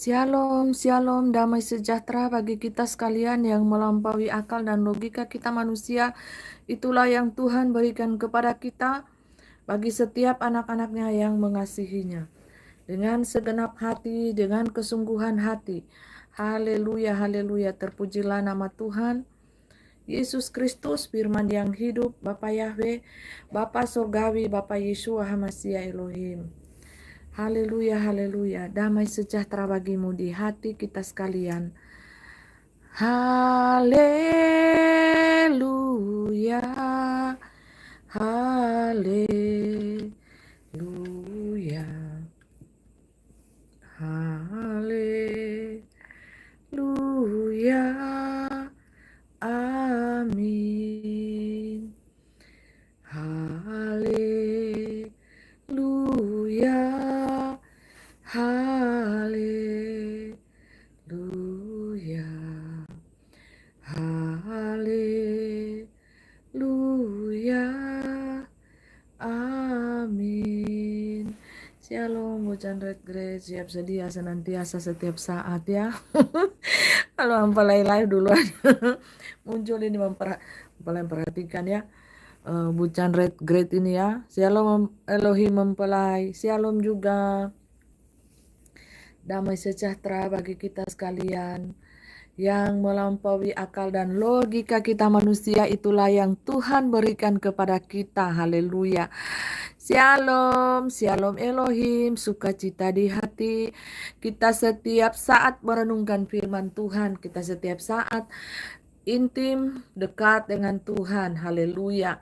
Shalom, shalom, damai sejahtera bagi kita sekalian yang melampaui akal dan logika kita manusia. Itulah yang Tuhan berikan kepada kita bagi setiap anak-anaknya yang mengasihinya. Dengan segenap hati, dengan kesungguhan hati. Haleluya, haleluya, terpujilah nama Tuhan. Yesus Kristus, firman yang hidup, Bapa Yahweh, Bapa Surgawi, Bapa Yeshua Hamasiah Elohim. Haleluya, haleluya. Damai sejahtera bagimu di hati kita sekalian. Haleluya. Haleluya. Haleluya. Amin. Haleluya. Haleluya. Haleluya. Amin. Shalom, Bucan Red Grace, siap sedia senantiasa setiap saat ya. Kalau mempelai live duluan muncul ini memperhatikan ya. Bucan Red Great ini ya. Shalom Elohim mempelai. Shalom juga. Damai sejahtera bagi kita sekalian. Yang melampaui akal dan logika kita manusia, itulah yang Tuhan berikan kepada kita. Haleluya. Shalom, shalom Elohim, sukacita di hati. Kita setiap saat merenungkan firman Tuhan. Kita setiap saat intim, dekat dengan Tuhan. Haleluya.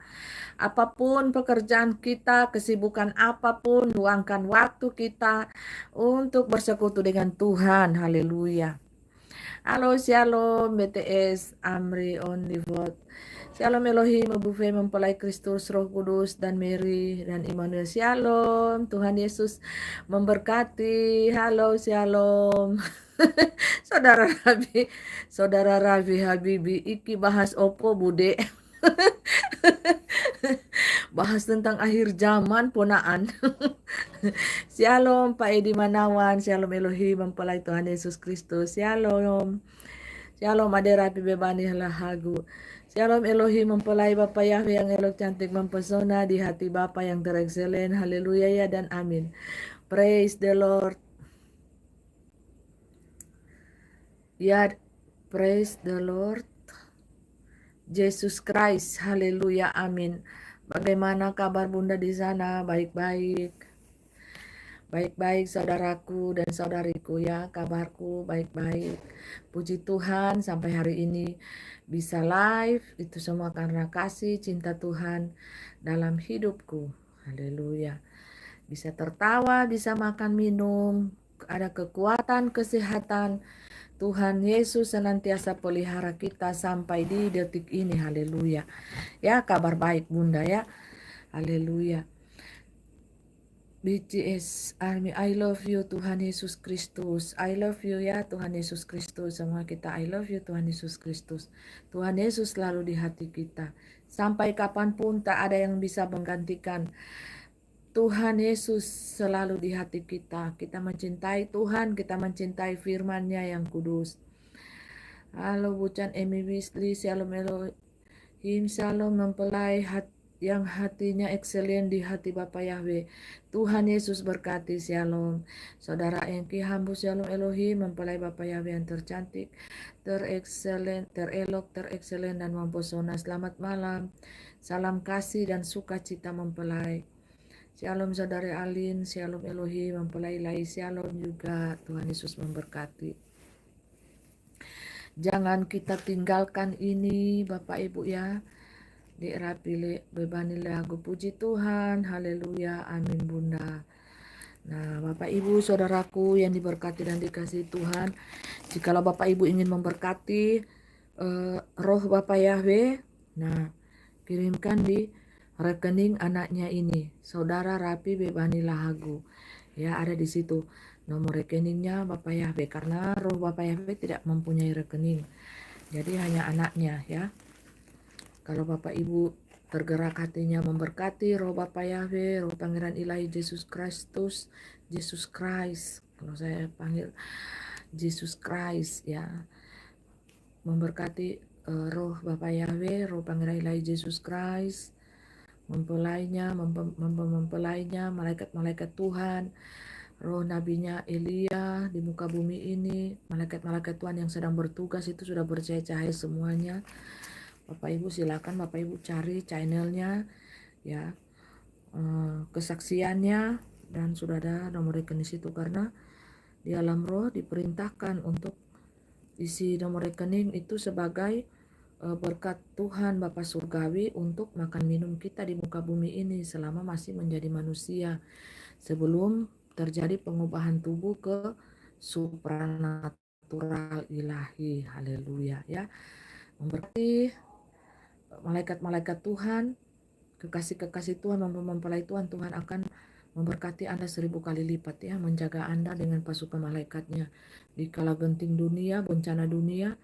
Apapun pekerjaan kita, kesibukan apapun, luangkan waktu kita untuk bersekutu dengan Tuhan. Haleluya. Halo, shalom BTS, Amri, Only Vote. Shalom Elohim, Buffet mempelai Kristus, Roh Kudus, dan Mary, dan Immanuel. Shalom, Tuhan Yesus memberkati. Halo, shalom. Saudara Rabi Habibi, iki bahas opo bude. Bahas tentang akhir zaman ponaan. Shalom Pak Edi Manawan, shalom Elohim mempelai Tuhan Yesus Kristus. Shalom. Shalom Ade Rapi Bebani Lahagu. Shalom Elohim mempelai Bapa Yahweh yang elok cantik mempesona di hati Bapa yang terekselen. Haleluya ya dan amin. Praise the Lord. Ya, praise the Lord. Jesus Christ. Haleluya, amin. Bagaimana kabar Bunda di sana? Baik-baik. Baik-baik saudaraku dan saudariku ya, kabarku baik-baik. Puji Tuhan sampai hari ini bisa live, itu semua karena kasih cinta Tuhan dalam hidupku. Haleluya. Bisa tertawa, bisa makan minum, ada kekuatan, kesehatan. Tuhan Yesus senantiasa pelihara kita sampai di detik ini. Haleluya. Ya, kabar baik Bunda ya. Haleluya. BTS Army, I love you Tuhan Yesus Kristus. I love you ya Tuhan Yesus Kristus. Semua kita I love you Tuhan Yesus Kristus. Tuhan Yesus selalu di hati kita. Sampai kapanpun tak ada yang bisa menggantikan. Tuhan Yesus selalu di hati kita. Kita mencintai Tuhan, kita mencintai firman-Nya yang kudus. Halo Bucan Emi Wisli, shalom Elohim, shalom mempelai yang hatinya ekselen di hati Bapa Yahweh. Tuhan Yesus berkati, shalom. Saudara Engki Hambu, shalom Elohim, mempelai Bapa Yahweh yang tercantik, terekselen, terelok, terekselen dan mempesona. Selamat malam, salam kasih dan sukacita mempelai. Shalom saudara Alin, shalom Elohim, mempelai Lai, shalom juga. Tuhan Yesus memberkati. Jangan kita tinggalkan ini Bapak Ibu ya. Dirapile bebani lagu puji Tuhan. Haleluya. Amin Bunda. Nah Bapak Ibu saudaraku yang diberkati dan dikasihi Tuhan. Jikalau Bapak Ibu ingin memberkati roh Bapak Yahweh. Nah kirimkan di rekening anaknya ini. Saudara Rapi Bebani Lahagu. Ya ada di situ. Nomor rekeningnya Bapak Yahweh. Karena roh Bapak Yahweh tidak mempunyai rekening. Jadi hanya anaknya ya. Kalau Bapak Ibu tergerak hatinya memberkati roh Bapa Yahweh, roh Pangeran Ilahi Yesus Kristus, Yesus Christ. Kalau saya panggil Jesus Christ ya. Memberkati roh Bapa Yahweh, roh Pangeran Ilahi Yesus Christ, mempelainya, mempelainya, malaikat-malaikat Tuhan, roh nabinya Elia di muka bumi ini, malaikat-malaikat Tuhan yang sedang bertugas itu sudah bercahaya-cahaya semuanya. Bapak Ibu silakan Bapak Ibu cari channelnya ya, kesaksiannya, dan sudah ada nomor rekening situ, karena di alam roh diperintahkan untuk isi nomor rekening itu sebagai berkat Tuhan Bapa Surgawi untuk makan minum kita di muka bumi ini selama masih menjadi manusia, sebelum terjadi pengubahan tubuh ke supranatural ilahi. Haleluya ya. Memberkati malaikat-malaikat Tuhan, kekasih-kekasih Tuhan, mempelai Tuhan. Tuhan akan memberkati Anda 1000 kali lipat ya, menjaga Anda dengan pasukan malaikatnya. Di kala genting dunia, bencana dunia,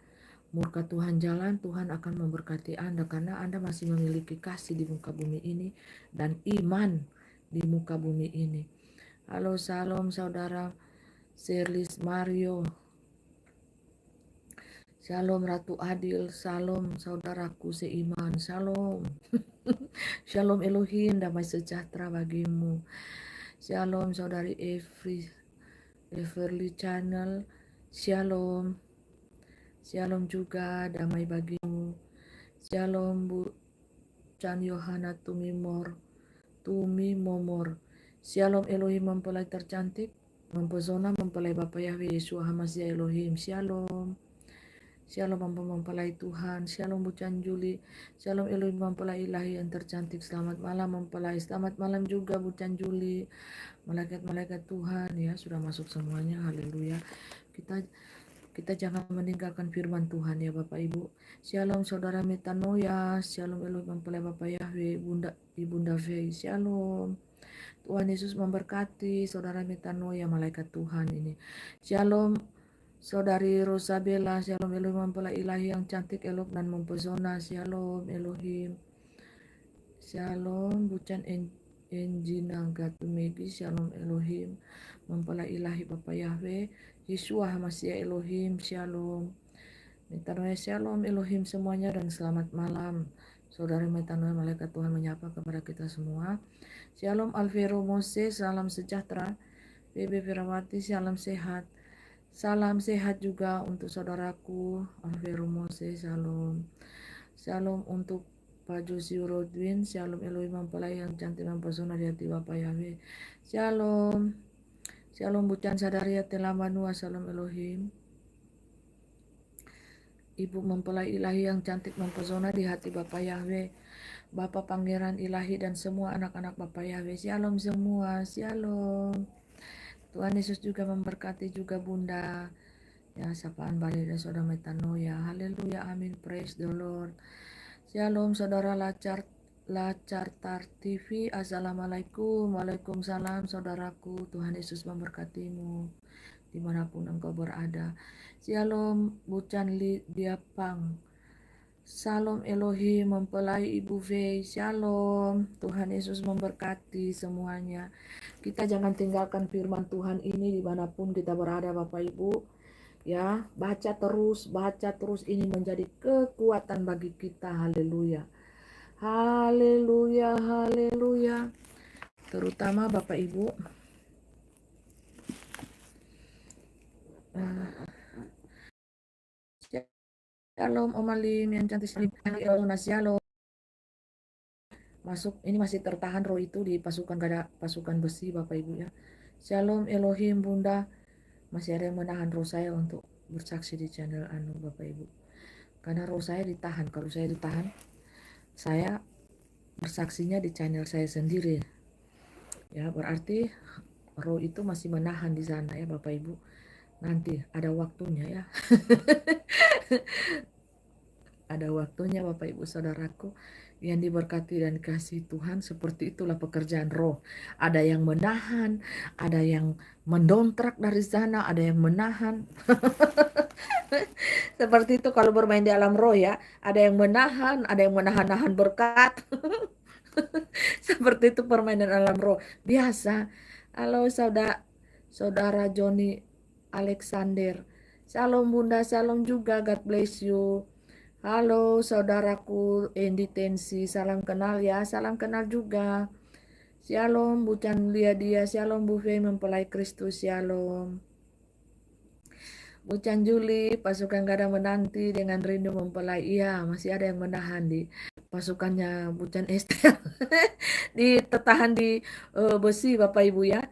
murka Tuhan jalan, Tuhan akan memberkati Anda karena Anda masih memiliki kasih di muka bumi ini dan iman di muka bumi ini. Halo, salam saudara Serlis Mario, shalom Ratu Adil, shalom saudaraku seiman, shalom. Shalom Elohim, damai sejahtera bagimu. Shalom saudari Everly Channel, shalom. Shalom juga, damai bagimu. Shalom Bu Chan Yohana Tumi Momor. Shalom Elohim, mempelai tercantik, mempesona, mempelai Bapa Yahweh Yeshua HaMashiach Elohim. Shalom. Shalom mempelai Tuhan. Shalom Bu Chan Juli. Shalom Elohim, mempelai ilahi yang tercantik. Selamat malam mempelai. Selamat malam juga Bu Chan Juli. Malaikat-malaikat Tuhan ya sudah masuk semuanya. Haleluya. Kita jangan meninggalkan firman Tuhan ya Bapak Ibu. Shalom saudara Metanoia. Shalom Elohim, mempelai Bapa Yahweh, Ibunda Fei. Shalom. Tuhan Yesus memberkati saudara Metanoia, malaikat Tuhan ini. Shalom saudari Rosabella. Shalom Elohim, mempelai ilahi yang cantik, elok dan mempesona. Shalom Elohim. Shalom Bucan Enjina Gatumegi. Shalom Elohim, mempelai ilahi Bapa Yahweh Yeshua HaMashiach Elohim. Shalom Metanoia. Shalom Elohim semuanya dan selamat malam. Saudara Metanoia, malaikat Tuhan menyapa kepada kita semua. Shalom Alvero Moses, salam sejahtera. Bebe Firawati, salam sehat. Salam sehat juga untuk saudaraku Alvero Moses. Shalom. Shalom untuk Pak Josi Rodwin. Shalom Elohim, mempelai yang cantik mempesona di hati Bapa Yahweh. Shalom. Shalom Bucan Sadaria Telamanua. Shalom Elohim. Ibu mempelai ilahi yang cantik mempesona di hati Bapa Yahweh, Bapa Pangeran ilahi dan semua anak-anak Bapa Yahweh. Shalom semua. Shalom. Tuhan Yesus juga memberkati juga Bunda. Ya, sapaan balik dan saudara Metanoia. Haleluya, amin, praise the Lord. Shalom saudara Lacartar TV. Assalamualaikum. Waalaikumsalam saudaraku. Tuhan Yesus memberkatimu dimanapun engkau berada. Shalom Bucan Diapang. Shalom Elohim, mempelai Ibu Fei. Shalom. Tuhan Yesus memberkati semuanya. Kita jangan tinggalkan firman Tuhan ini dimanapun kita berada Bapak Ibu. Ya, baca terus, ini menjadi kekuatan bagi kita. Haleluya. Haleluya, haleluya. Terutama Bapak Ibu. Shalom Om Alim yang cantik sekali. Shalom. Masuk, ini masih tertahan roh itu di pasukan besi Bapak Ibu ya. Shalom Elohim Bunda. Masih ada yang menahan roh saya untuk bersaksi di channel Bapak Ibu. Karena roh saya ditahan. Kalau saya ditahan, saya bersaksinya di channel saya sendiri. Ya, berarti roh itu masih menahan di sana ya Bapak Ibu. Nanti ada waktunya ya. Ada waktunya Bapak Ibu saudaraku yang diberkati dan dikasihi Tuhan. Seperti itulah pekerjaan roh. Ada yang menahan, ada yang mendontrak dari sana, ada yang menahan. Seperti itu kalau bermain di alam roh ya. Ada yang menahan, ada yang menahan-nahan berkat. Seperti itu permainan alam roh. Biasa. Halo saudara Joni Alexander. Shalom Bunda, shalom juga, God bless you. Halo saudaraku Endi Tensi, salam kenal ya, salam kenal juga. Shalom Bu Chan Lia Dia, shalom Bu Fei mempelai Kristus, shalom. Bu Chan Juli, pasukan Gadang menanti dengan rindu mempelai. Iya, masih ada yang menahan di pasukannya Bu Chan Esther. Tertahan di besi Bapak Ibu ya.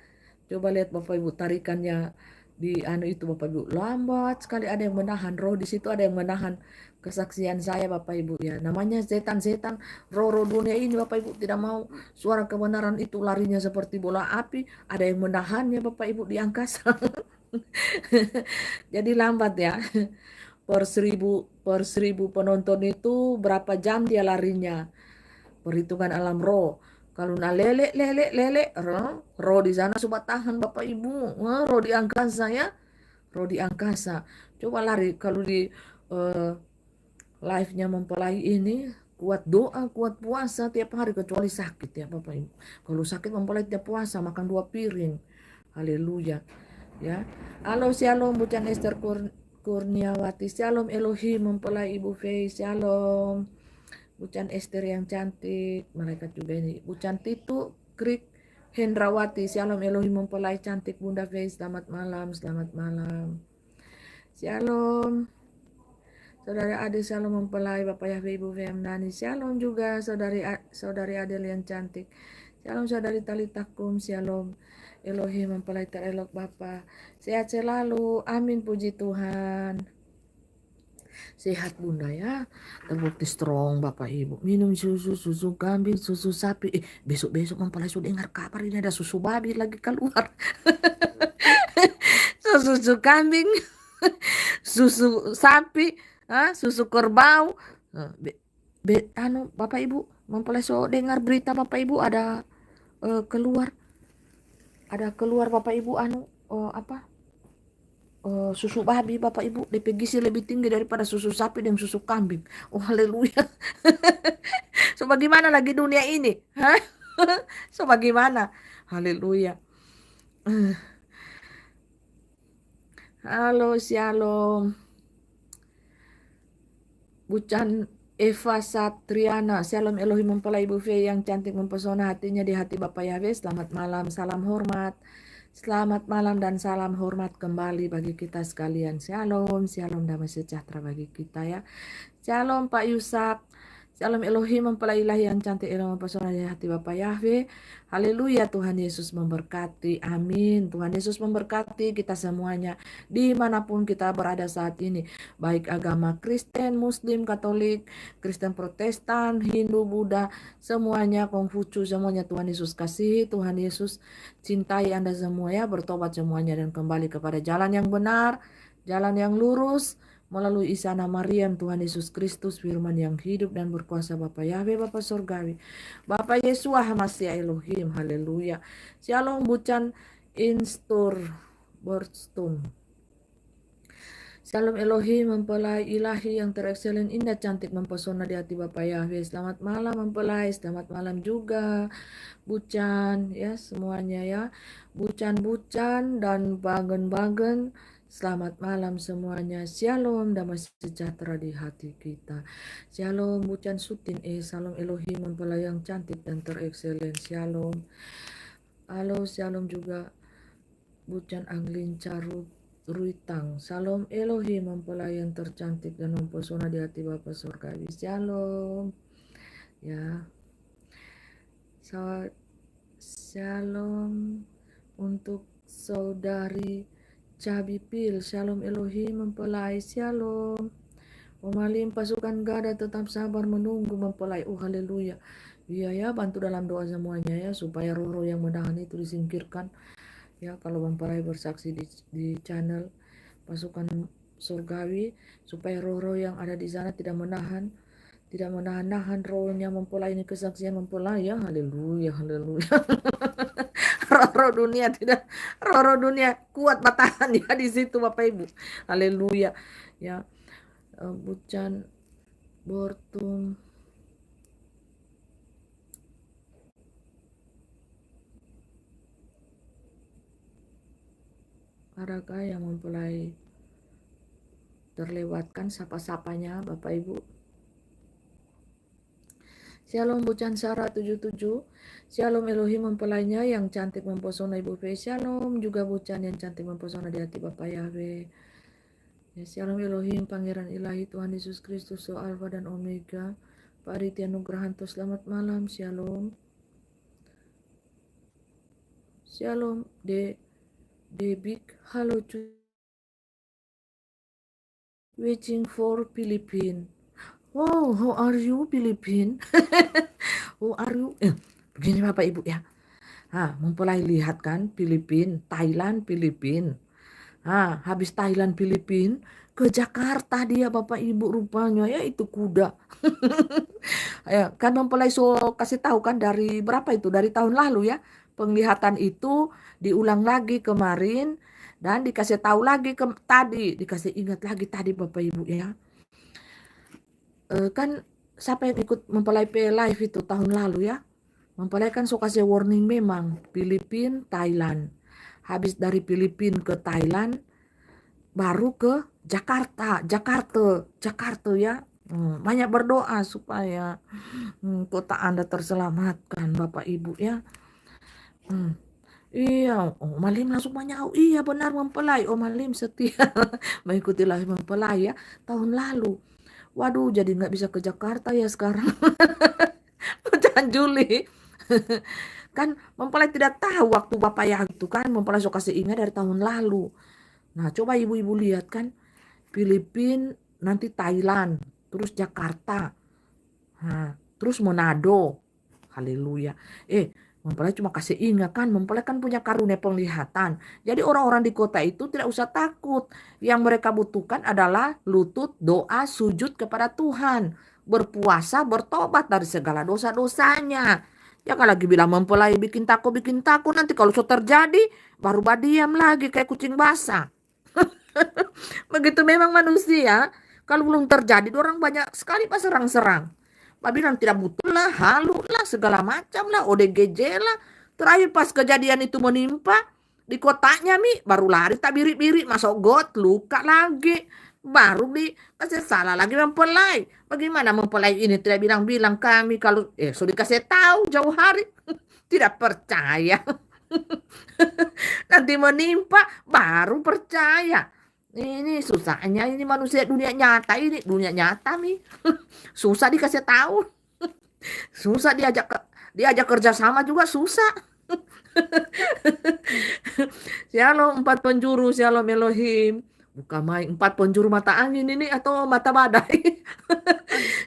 Coba lihat Bapak Ibu tarikannya di anu itu Bapak Ibu. Lambat sekali ada yang menahan. Roh di situ ada yang menahan kesaksian saya Bapak Ibu ya. Namanya setan-setan roh-roh dunia ini Bapak Ibu tidak mau suara kebenaran itu larinya seperti bola api. Ada yang menahannya Bapak Ibu di angkasa. Jadi lambat ya. Per seribu penonton itu berapa jam dia larinya. Perhitungan alam roh. Kalau na lele, roh di sana coba tahan Bapak Ibu. Roh di angkasa ya. Roh di angkasa. Coba lari kalau di live-nya mempelai ini kuat doa, kuat puasa tiap hari kecuali sakit ya Bapak Ibu. Kalau sakit mempelai tiap puasa makan 2 piring. Haleluya. Ya. Halo shalom Bucan Esther Kurniawati. Shalom Elohim mempelai Ibu Fei. Shalom. Bucan Esther yang cantik. Malaikat juga ini. Bucan Titu Krik Hendrawati. Shalom Elohim mempelai cantik Bunda Fei. Selamat malam. Selamat malam. Shalom. Saudari Adel shalom mempelai Bapak Yahweh Ibu Fei Amnani. Shalom juga saudari Adel yang cantik. Shalom saudari Talitakum. Shalom. Elohim mempelai terelok Bapak. Sehat selalu. Amin puji Tuhan. Sehat Bunda ya. Terbukti strong Bapak Ibu. Minum susu kambing, susu sapi. Besok-besok mempelai sudah dengar kabar ini ada susu babi lagi keluar. Susu kambing, susu sapi, susu kerbau. Bapak Ibu mempelai so dengar berita Bapak Ibu ada keluar Bapak Ibu apa susu babi Bapak Ibu DP gizi lebih tinggi daripada susu sapi dan susu kambing. Oh haleluya. So bagaimana lagi dunia ini? Hah? So bagaimana? Haleluya. Halo shalom. Bucan Eva Satriana, shalom Elohim mempelai Ibu Fei yang cantik mempesona hatinya di hati Bapak Yahweh. Selamat malam, salam hormat. Selamat malam dan salam hormat kembali bagi kita sekalian. Shalom, shalom damai sejahtera bagi kita ya. Shalom Pak Yusak. Shalom Elohim mempelai ilahi yang cantik Elohim mempesona di hati Bapak Yahweh. Haleluya, Tuhan Yesus memberkati. Amin. Tuhan Yesus memberkati kita semuanya dimanapun kita berada saat ini. Baik agama Kristen, Muslim, Katolik, Kristen Protestan, Hindu, Buddha, semuanya, Konghucu, semuanya Tuhan Yesus kasihi. Tuhan Yesus cintai Anda semua ya. Bertobat semuanya dan kembali kepada jalan yang benar, jalan yang lurus, melalui Isana Maryam Tuhan Yesus Kristus firman yang hidup dan berkuasa Bapa Yahweh Bapa Surgawi Bapa Yesua Hamasya Elohim haleluya. Shalom Bucan Instur Borstum. Shalom Elohim mempelai ilahi yang terekselen indah cantik mempesona di hati Bapa Yahweh. Selamat malam mempelai, selamat malam juga Bucan ya semuanya ya. Bucan-bucan dan bagen-bagen. Selamat malam semuanya. Shalom damai sejahtera di hati kita. Shalom Bucan Sutin Shalom Elohim mempelai yang cantik dan terekselen. Shalom. Halo shalom juga Bucan Anglin Carut Ruitang. Shalom Elohim mempelai yang tercantik dan mempesona di hati Bapa Surgawi. Shalom. Ya. Shalom untuk saudari Cabi Pil. Shalom Elohim mempelai. Shalom. Omalim pasukan Gada tetap sabar menunggu mempelai. Oh haleluya. Iya ya, bantu dalam doa semuanya ya supaya roh-roh yang menahan itu disingkirkan. Ya, kalau mempelai bersaksi di channel pasukan surgawi supaya roh-roh yang ada di sana tidak menahan rohnya mempelai ini kesaksian mempelai ya. Haleluya, haleluya. roh-roh dunia tidak roh-roh dunia kuat batahan ya di situ Bapak Ibu. Haleluya. Ya. Bucan Bortum adakah yang mempelai terlewatkan sapa-sapanya Bapak Ibu. Shalom Bucan Sarah 77. Shalom Elohim mempelainya yang cantik mempesona Ibu Fe. Shalom juga Bucan yang cantik mempesona di hati Bapak Yahweh. Ya, Shalom Elohim Pangeran Ilahi Tuhan Yesus Kristus, So Alfa dan Omega. Pak Ritya Nugrahanto, selamat malam. Shalom. Shalom Debik. Halo cuy. Waiting for Philippines. Oh, how are you Philippines? How are you? Begini Bapak Ibu ya. Mempelai lihat kan Filipina, Thailand, Filipina. Habis Thailand, Filipina, ke Jakarta dia Bapak Ibu rupanya ya itu kuda. Ya, kan mempelai kasih tahu kan dari berapa itu? Dari tahun lalu ya. Penglihatan itu diulang lagi kemarin dan dikasih tahu lagi tadi, dikasih ingat lagi tadi Bapak Ibu ya. Kan siapa yang ikut mempelai live itu tahun lalu ya. Mempelai kan so kasih warning memang Filipina, Thailand. Habis dari Filipina ke Thailand baru ke Jakarta ya. Banyak berdoa supaya kota Anda terselamatkan Bapak Ibu ya. Iya, Malim langsung menyaut, iya benar mempelai, Malim setia mengikutilah mempelai ya tahun lalu. Waduh, jadi nggak bisa ke Jakarta ya sekarang. Bulan Juli. Kan mempelai tidak tahu waktu Bapak ya itu kan mempelai so kasih ingat dari tahun lalu. Nah, coba ibu-ibu lihat kan Filipina, nanti Thailand, terus Jakarta. Terus Manado. Haleluya. Mempelai cuma kasih ingat kan, mempelai kan punya karunia penglihatan. Jadi orang-orang di kota itu tidak usah takut. Yang mereka butuhkan adalah lutut, doa, sujud kepada Tuhan. Berpuasa, bertobat dari segala dosa-dosanya. Jangan lagi bilang mempelai bikin takut, nanti kalau so terjadi baru badiam lagi kayak kucing basah. Begitu memang manusia, kalau belum terjadi orang banyak sekali pas serang-serang. Pak bilang tidak butuh lah, halu lah, segala macam lah, ODGJ lah. Terakhir pas kejadian itu menimpa di kotanya baru lari tak birik-birik masuk got, luka lagi. Baru dikasih salah lagi mempelai. Bagaimana mempelai ini tidak bilang-bilang kami kalau sudah dikasih tahu jauh hari. Tidak percaya. Nanti menimpa baru percaya. Ini susahnya ini manusia dunia nyata susah dikasih tahu, susah diajak kerja sama juga susah. Shalom 4 penjuru, shalom Elohim. Bukan main 4 penjuru mata angin ini atau mata badai.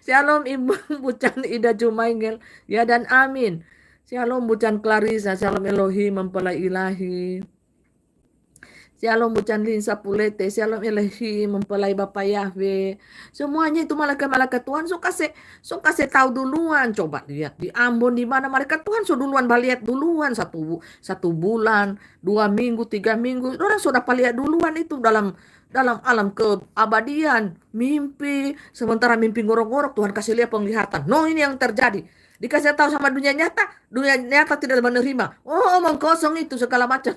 Shalom Ibu Bucan Ida Jumaingel, ya dan amin. Shalom Bucan Clarissa, shalom Elohim mempelai ilahi. Shalom Bucan Linsa Pulete, shalom Elohim mempelai Bapak Yahweh. Semuanya itu malaikat-malaikat Tuhan so kasih tahu duluan. Coba lihat di Ambon di mana malaikat Tuhan so duluan lihat duluan 1 bulan, 2 minggu, 3 minggu. Orang sudah lihat duluan itu dalam alam keabadian, mimpi. Sementara mimpi ngorok-ngorok Tuhan kasih lihat penglihatan. Ini yang terjadi. Dikasih tahu sama dunia nyata tidak menerima. Omong kosong itu segala macam.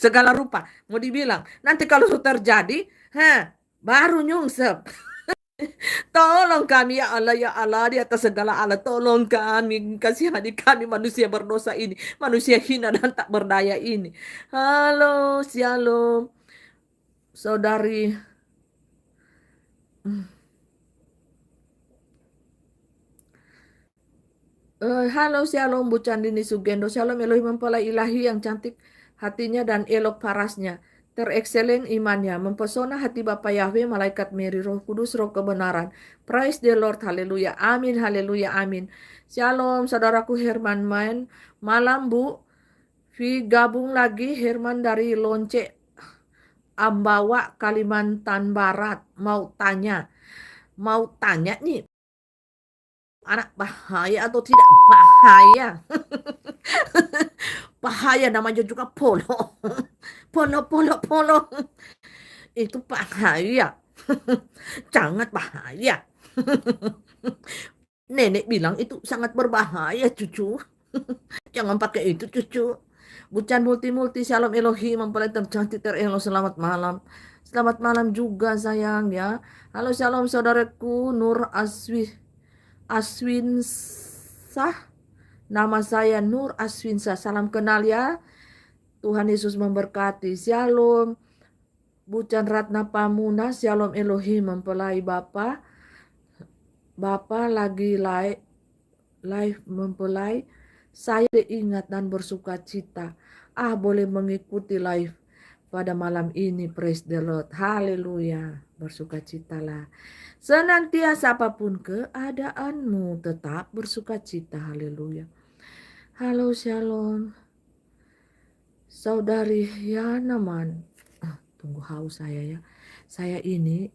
Segala rupa mau dibilang nanti kalau sudah terjadi baru nyungsep. Tolong kami ya Allah di atas segala Allah, tolong kami, kasihani kami manusia berdosa ini, manusia hina dan tak berdaya ini. Halo shalom saudari. Halo shalom Bu Candini Sugendo, shalom Elohim mempelai ilahi yang cantik hatinya dan elok parasnya, terekselen imannya, mempesona hati Bapa Yahweh, malaikat Mary, Roh Kudus, Roh kebenaran. Praise the Lord, haleluya, amin, haleluya, amin. Shalom, saudaraku Herman main malam Bu. Gabung lagi Herman dari Lonce, Ambawa, Kalimantan Barat. Mau tanya nih, anak bahaya atau tidak bahaya? Bahaya namanya juga polo. Polo. Itu bahaya. Sangat bahaya. Nenek bilang itu sangat berbahaya cucu. Jangan pakai itu cucu. Bucan multi-multi, shalom Elohim, mempelai tercantik terelok, selamat malam. Selamat malam juga sayang ya. Halo shalom saudaraku, Nur Aswinsah. Nama saya Nur Aswinsah, salam kenal ya. Tuhan Yesus memberkati, shalom. Bucan Ratna Pamuna, shalom Elohim, mempelai Bapak lagi live mempelai. Saya ingat dan bersuka cita. Boleh mengikuti live pada malam ini. Praise the Lord. Haleluya. Bersuka citalah. Senantiasa apapun keadaanmu, tetap bersuka cita. Haleluya. Halo shalom. Saudari Yanaman. Tunggu haus saya ya. Saya ini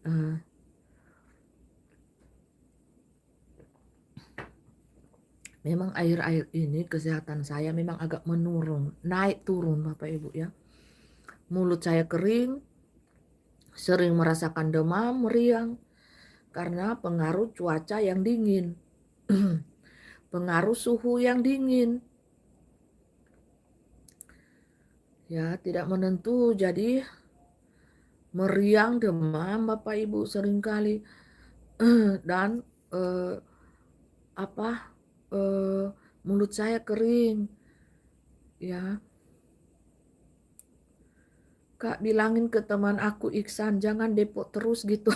memang akhir-akhir ini kesehatan saya memang agak menurun, naik turun Bapak Ibu ya. Mulut saya kering, sering merasakan demam, meriang, karena pengaruh cuaca yang dingin, pengaruh suhu yang dingin. Ya, tidak menentu, jadi meriang, demam Bapak Ibu seringkali. Dan mulut saya kering ya. Kak bilangin ke teman aku Iksan jangan depot terus gitu.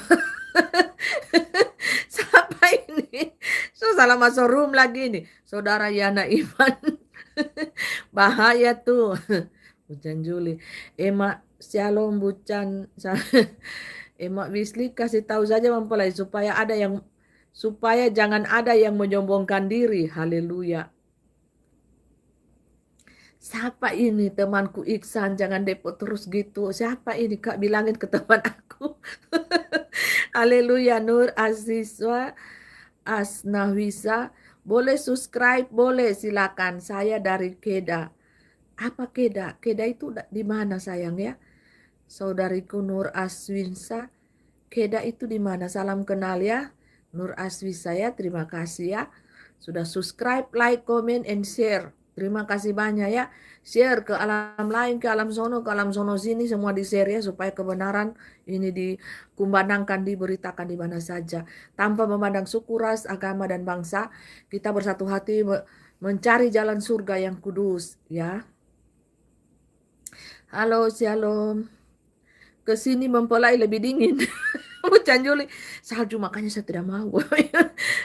Siapa ini? Salah masuk room lagi nih saudara Yana Iman. Bahaya tuh. Bucan Juli, Emak shalom Bucan. Emak Wisli kasih tahu saja mempelai supaya jangan ada yang menyombongkan diri. Haleluya. Siapa ini temanku Iksan, jangan depot terus gitu. Siapa ini Kak, bilangin ke teman aku. Haleluya. Nur Azizwa Asnawisa, boleh subscribe, boleh silakan. Saya dari Kedah. Apa Kedah? Kedah itu di mana sayang ya? Saudariku Nur Aswinsa, Kedah itu di mana? Salam kenal ya. Nur Aswinsa ya, terima kasih ya. Sudah subscribe, like, comment, and share. Terima kasih banyak ya. Share ke alam lain, ke alam sono sini, semua di share ya. Supaya kebenaran ini dikumandangkan, diberitakan di mana saja. Tanpa memandang suku, ras, agama, dan bangsa. Kita bersatu hati mencari jalan surga yang kudus ya. Halo, shalom. Kesini mempelai lebih dingin. Bucan Juli, salju makanya saya tidak mau.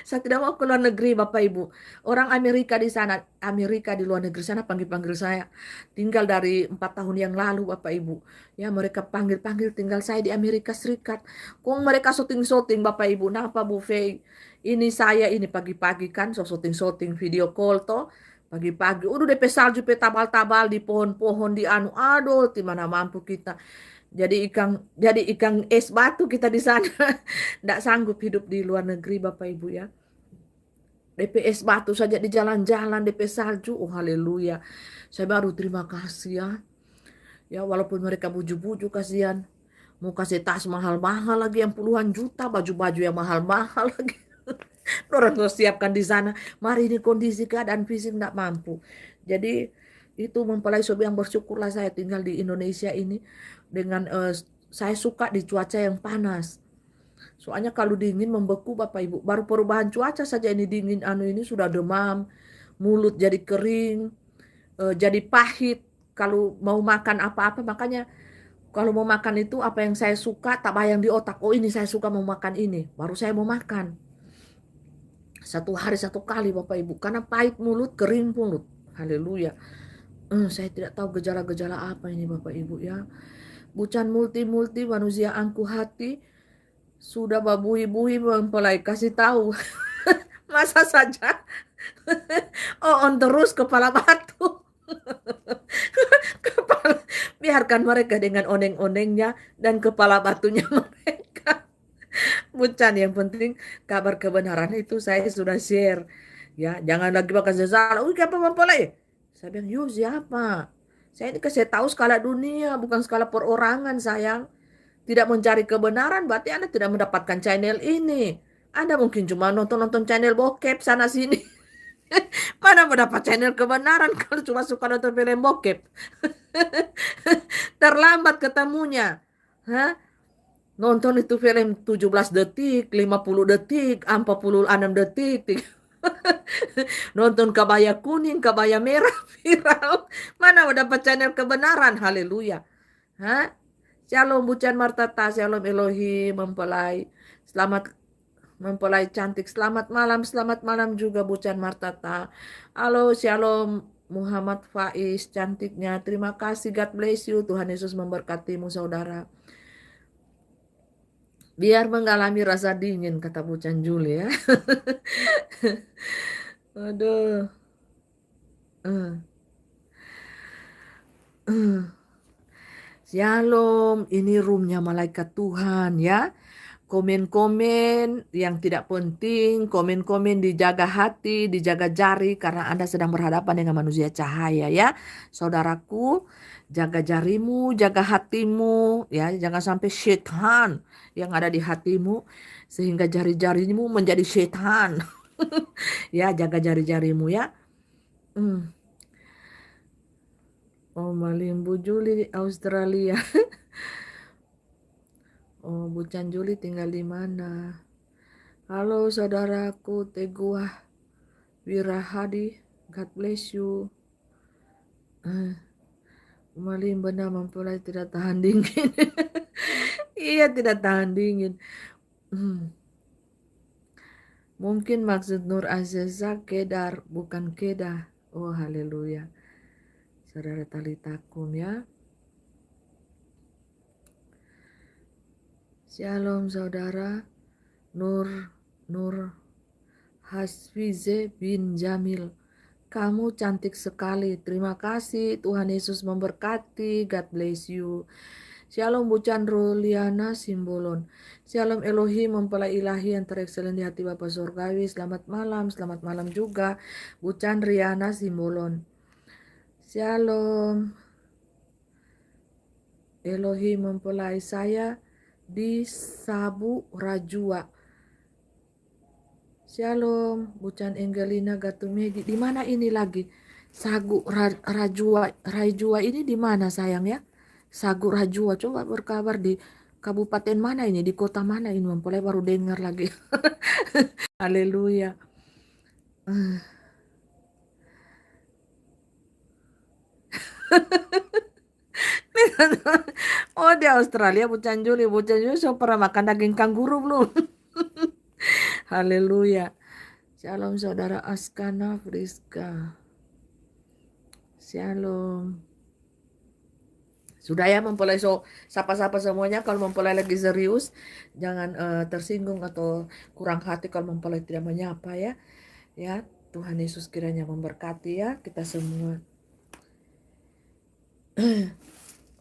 Saya tidak mau ke luar negeri Bapak Ibu. Orang Amerika di sana, Amerika di luar negeri sana panggil-panggil saya. Tinggal dari 4 tahun yang lalu Bapak Ibu. Ya mereka panggil-panggil tinggal saya di Amerika Serikat. Kok mereka syuting-syuting Bapak Ibu. Napa Bu Fei? Ini saya ini pagi-pagi kan so syuting-syuting video call toh. Pagi-pagi udah DP salju tabal-tabal di pohon-pohon di anu. Aduh, di mana mampu kita. Jadi ikan es batu kita di sana. Tidak sanggup hidup di luar negeri Bapak Ibu ya. DP es batu saja di jalan-jalan, DP salju. Oh haleluya. Saya baru terima kasih ya. Ya walaupun mereka buju-buju kasihan. Mau kasih tas mahal-mahal lagi yang puluhan juta. Baju-baju yang mahal-mahal lagi. Orang harus siapkan di sana. Mari ini kondisi keadaan fisik tidak mampu. Jadi itu mempelai sobi yang bersyukurlah saya tinggal di Indonesia ini dengan saya suka di cuaca yang panas. Soalnya kalau dingin membeku Bapak Ibu. Baru perubahan cuaca saja ini dingin ini sudah demam, mulut jadi kering, jadi pahit. Kalau mau makan apa-apa makanya kalau mau makan itu apa yang saya suka tak bayang di otak. Oh ini saya suka mau makan ini, baru saya mau makan. 1 hari 1 kali Bapak Ibu karena pahit mulut, kering mulut. Haleluya. Saya tidak tahu gejala-gejala apa ini Bapak Ibu ya. Bucan multi-multi manusia angkuh hati. Sudah babui-bui mempelai kasih tahu. Masa saja. On terus kepala batu. Biarkan mereka dengan oneng-onengnya dan kepala batunya mereka. Bucan yang penting kabar kebenaran itu saya sudah share. Ya, jangan lagi bakal sesal. Siapa mempelai? Saya bilang, yuk siapa? Saya ini kasih tahu skala dunia, bukan skala perorangan sayang. Tidak mencari kebenaran, berarti Anda tidak mendapatkan channel ini. Anda mungkin cuma nonton-nonton channel bokep sana-sini. Mana mendapat channel kebenaran kalau cuma suka nonton film bokep. Terlambat ketemunya. Hah? Nonton itu film 17 detik, 50 detik, 46 detik. Nonton kebaya kuning, kebaya merah viral. Mana mendapat channel kebenaran. Haleluya. Hah? Shalom Bucan Martata, Shalom Elohim mempelai. Selamat mempelai cantik. Selamat malam juga Bucan Martata. Halo, Shalom Muhammad Faiz cantiknya. Terima kasih, God bless you. Tuhan Yesus memberkatimu saudara. Biar mengalami rasa dingin kata Bucan Juli ya. Aduh. Eh, eh. Shalom, ini roomnya malaikat Tuhan ya. Komen-komen yang tidak penting, komen-komen dijaga hati, dijaga jari karena Anda sedang berhadapan dengan manusia cahaya ya. Saudaraku, jaga jarimu, jaga hatimu ya, jangan sampai setan yang ada di hatimu sehingga jari-jarimu menjadi setan. Ya, jaga jari-jarimu ya. Hmm. Oh, Malimbu Juli Australia. Oh, Bucan Juli tinggal di mana? Halo saudaraku Teguh Wirahadi, God bless you. Malim benar mempelai tidak tahan dingin. Iya tidak tahan dingin. Mungkin maksud Nur Aziza Kedar bukan Kedah. Oh haleluya. Saudara Talitakum ya. Shalom saudara. Nur Hasfize bin Jamil. Kamu cantik sekali. Terima kasih. Tuhan Yesus memberkati. God bless you. Shalom Bucan Ruliana Simbolon. Shalom Elohim mempelai ilahi yang terekselen di hati Bapa Surgawi. Selamat malam juga Bucan Riana Simbolon. Shalom Elohim mempelai saya di Sabu Rajua. Shalom Bucan Angelina Gatumegi. Di mana ini lagi? Sagu Rajua ini di mana sayang ya? Sagu Rajua, coba berkabar di kabupaten mana ini, di kota mana ini, mempelai baru dengar lagi. Haleluya. Oh di Australia Bucan Juli so pernah makan daging kanguru belum? Haleluya. Shalom saudara Askana Friska. Shalom. Sudah ya mempelai, so sapa-sapa semuanya. Kalau mempelai lagi serius jangan tersinggung atau kurang hati kalau mempelai tidak menyapa ya. Ya, Tuhan Yesus kiranya memberkati ya kita semua.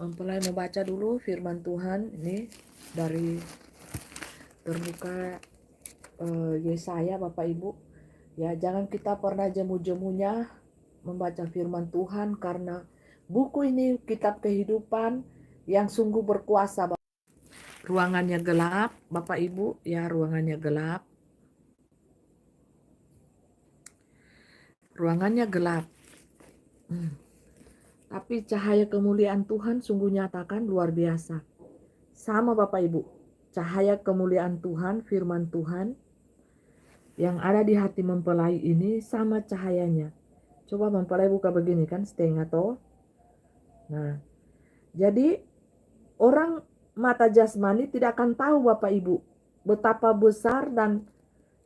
Mempelai mau baca dulu firman Tuhan ini dari terbuka Yesaya Bapak Ibu. Ya, jangan kita pernah jemu-jemunya membaca firman Tuhan karena buku ini kitab kehidupan yang sungguh berkuasa. Ruangannya gelap, Bapak Ibu, ya ruangannya gelap. Ruangannya gelap. Tapi cahaya kemuliaan Tuhan sungguh nyatakan luar biasa. Sama Bapak Ibu, cahaya kemuliaan Tuhan, firman Tuhan yang ada di hati mempelai ini sama cahayanya. Coba mempelai buka begini kan, setengah toh. Nah, jadi orang mata jasmani tidak akan tahu Bapak Ibu betapa besar dan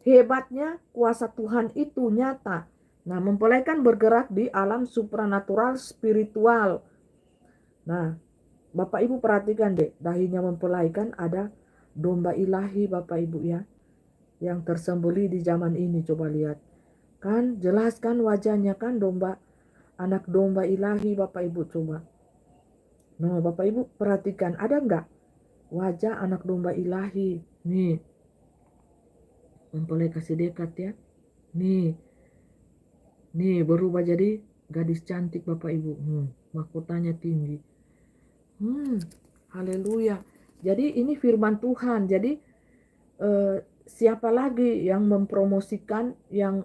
hebatnya kuasa Tuhan itu nyata. Nah, mempelai kan bergerak di alam supranatural spiritual. Nah, Bapak Ibu perhatikan deh, dahinya mempelai kan ada domba ilahi Bapak Ibu ya, yang tersembunyi di zaman ini. Coba lihat, kan jelaskan wajahnya kan domba, anak domba ilahi Bapak Ibu coba. Nah Bapak Ibu perhatikan, ada enggak wajah anak domba ilahi? Nih, mempelai kasih dekat ya. Nih berubah jadi gadis cantik Bapak Ibu. Mahkotanya tinggi. Haleluya. Jadi ini firman Tuhan. Jadi siapa lagi yang mempromosikan, yang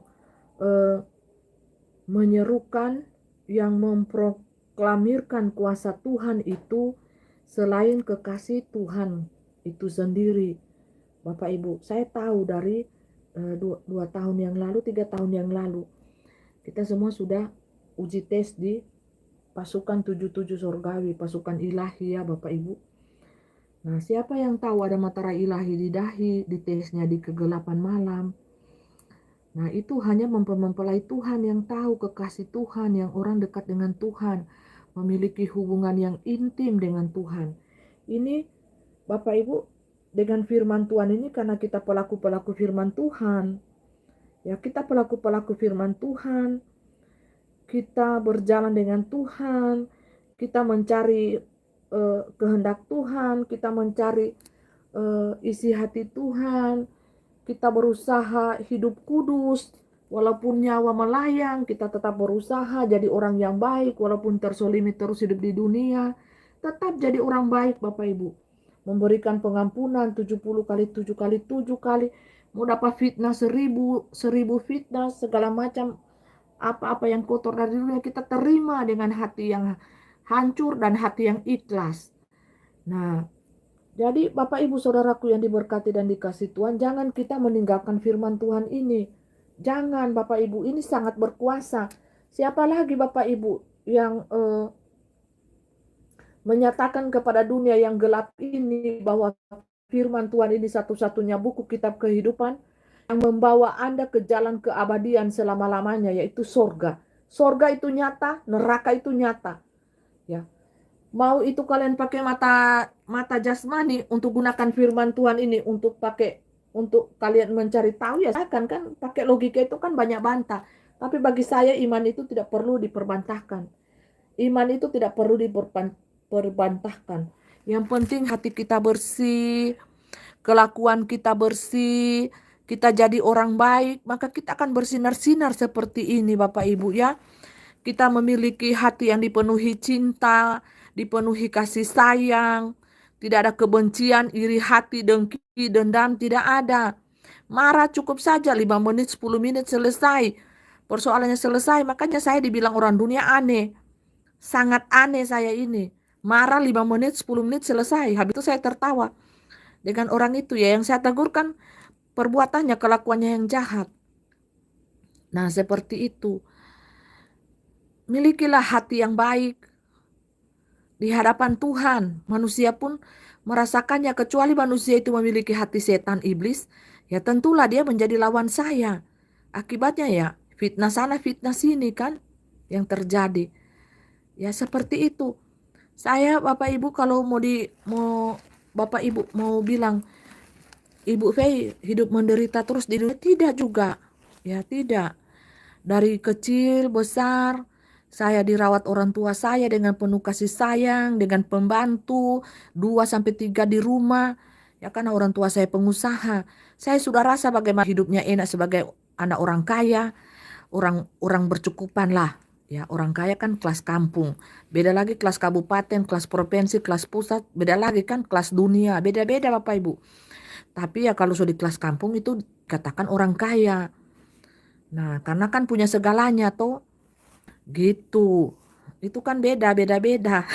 menyerukan, yang memproklamirkan kuasa Tuhan itu selain kekasih Tuhan itu sendiri. Bapak Ibu, saya tahu dari 2 tahun yang lalu, 3 tahun yang lalu, kita semua sudah uji tes di pasukan 77 surgawi, pasukan ilahi ya Bapak Ibu. Nah, siapa yang tahu ada matahari ilahi di dahi, di tesnya di kegelapan malam. Nah, itu hanya mempelai Tuhan yang tahu, kekasih Tuhan, yang orang dekat dengan Tuhan, memiliki hubungan yang intim dengan Tuhan. Ini Bapak Ibu, dengan firman Tuhan ini, karena kita pelaku-pelaku firman Tuhan, ya kita pelaku-pelaku firman Tuhan, kita berjalan dengan Tuhan, kita mencari kehendak Tuhan, kita mencari isi hati Tuhan, kita berusaha hidup kudus, walaupun nyawa melayang, kita tetap berusaha jadi orang yang baik, walaupun tersolimi terus hidup di dunia, tetap jadi orang baik Bapak Ibu. Memberikan pengampunan 70 kali 7 kali 7 kali, mau dapat fitnah 1000 fitnah, segala macam apa-apa yang kotor dari dunia kita terima dengan hati yang hancur dan hati yang ikhlas. Nah, jadi Bapak Ibu Saudaraku yang diberkati dan dikasih Tuhan, jangan kita meninggalkan firman Tuhan ini. Jangan Bapak Ibu, ini sangat berkuasa. Siapa lagi Bapak Ibu yang menyatakan kepada dunia yang gelap ini bahwa firman Tuhan ini satu-satunya buku kitab kehidupan yang membawa Anda ke jalan keabadian selama-lamanya, yaitu sorga. Sorga itu nyata, neraka itu nyata. Ya, mau itu kalian pakai mata jasmani untuk gunakan firman Tuhan ini untuk kalian mencari tahu, ya kan pakai logika itu kan banyak bantah. Tapi bagi saya iman itu tidak perlu diperbantahkan. Iman itu tidak perlu diperbantahkan. Yang penting hati kita bersih, kelakuan kita bersih, kita jadi orang baik, maka kita akan bersinar-sinar seperti ini Bapak Ibu ya. Kita memiliki hati yang dipenuhi cinta, dipenuhi kasih sayang, tidak ada kebencian, iri hati, dengki, dendam, tidak ada. Marah cukup saja 5 menit, 10 menit selesai. Persoalannya selesai, makanya saya dibilang orang dunia aneh. Sangat aneh saya ini. Marah 5 menit, 10 menit selesai. Habis itu saya tertawa. Dengan orang itu ya, yang saya tegur kan perbuatannya, kelakuannya yang jahat. Nah, seperti itu. Milikilah hati yang baik di hadapan Tuhan. Manusia pun merasakannya, kecuali manusia itu memiliki hati setan iblis, ya tentulah dia menjadi lawan saya. Akibatnya ya fitnah sana fitnah sini kan yang terjadi. Ya seperti itu. Saya Bapak Ibu kalau mau Bapak Ibu mau bilang Ibu Fei hidup menderita terus di dunia, tidak juga. Ya tidak. Dari kecil besar saya dirawat orang tua saya dengan penuh kasih sayang, dengan pembantu 2-3 di rumah. Ya karena orang tua saya pengusaha. Saya sudah rasa bagaimana hidupnya enak sebagai anak orang kaya, orang bercukupan lah. Ya, orang kaya kan kelas kampung. Beda lagi kelas kabupaten, kelas provinsi, kelas pusat, beda lagi kan kelas dunia. Beda-beda Bapak Ibu. Tapi ya kalau sudah di kelas kampung itu katakan orang kaya. Nah, karena kan punya segalanya toh. Gitu. Itu kan beda-beda.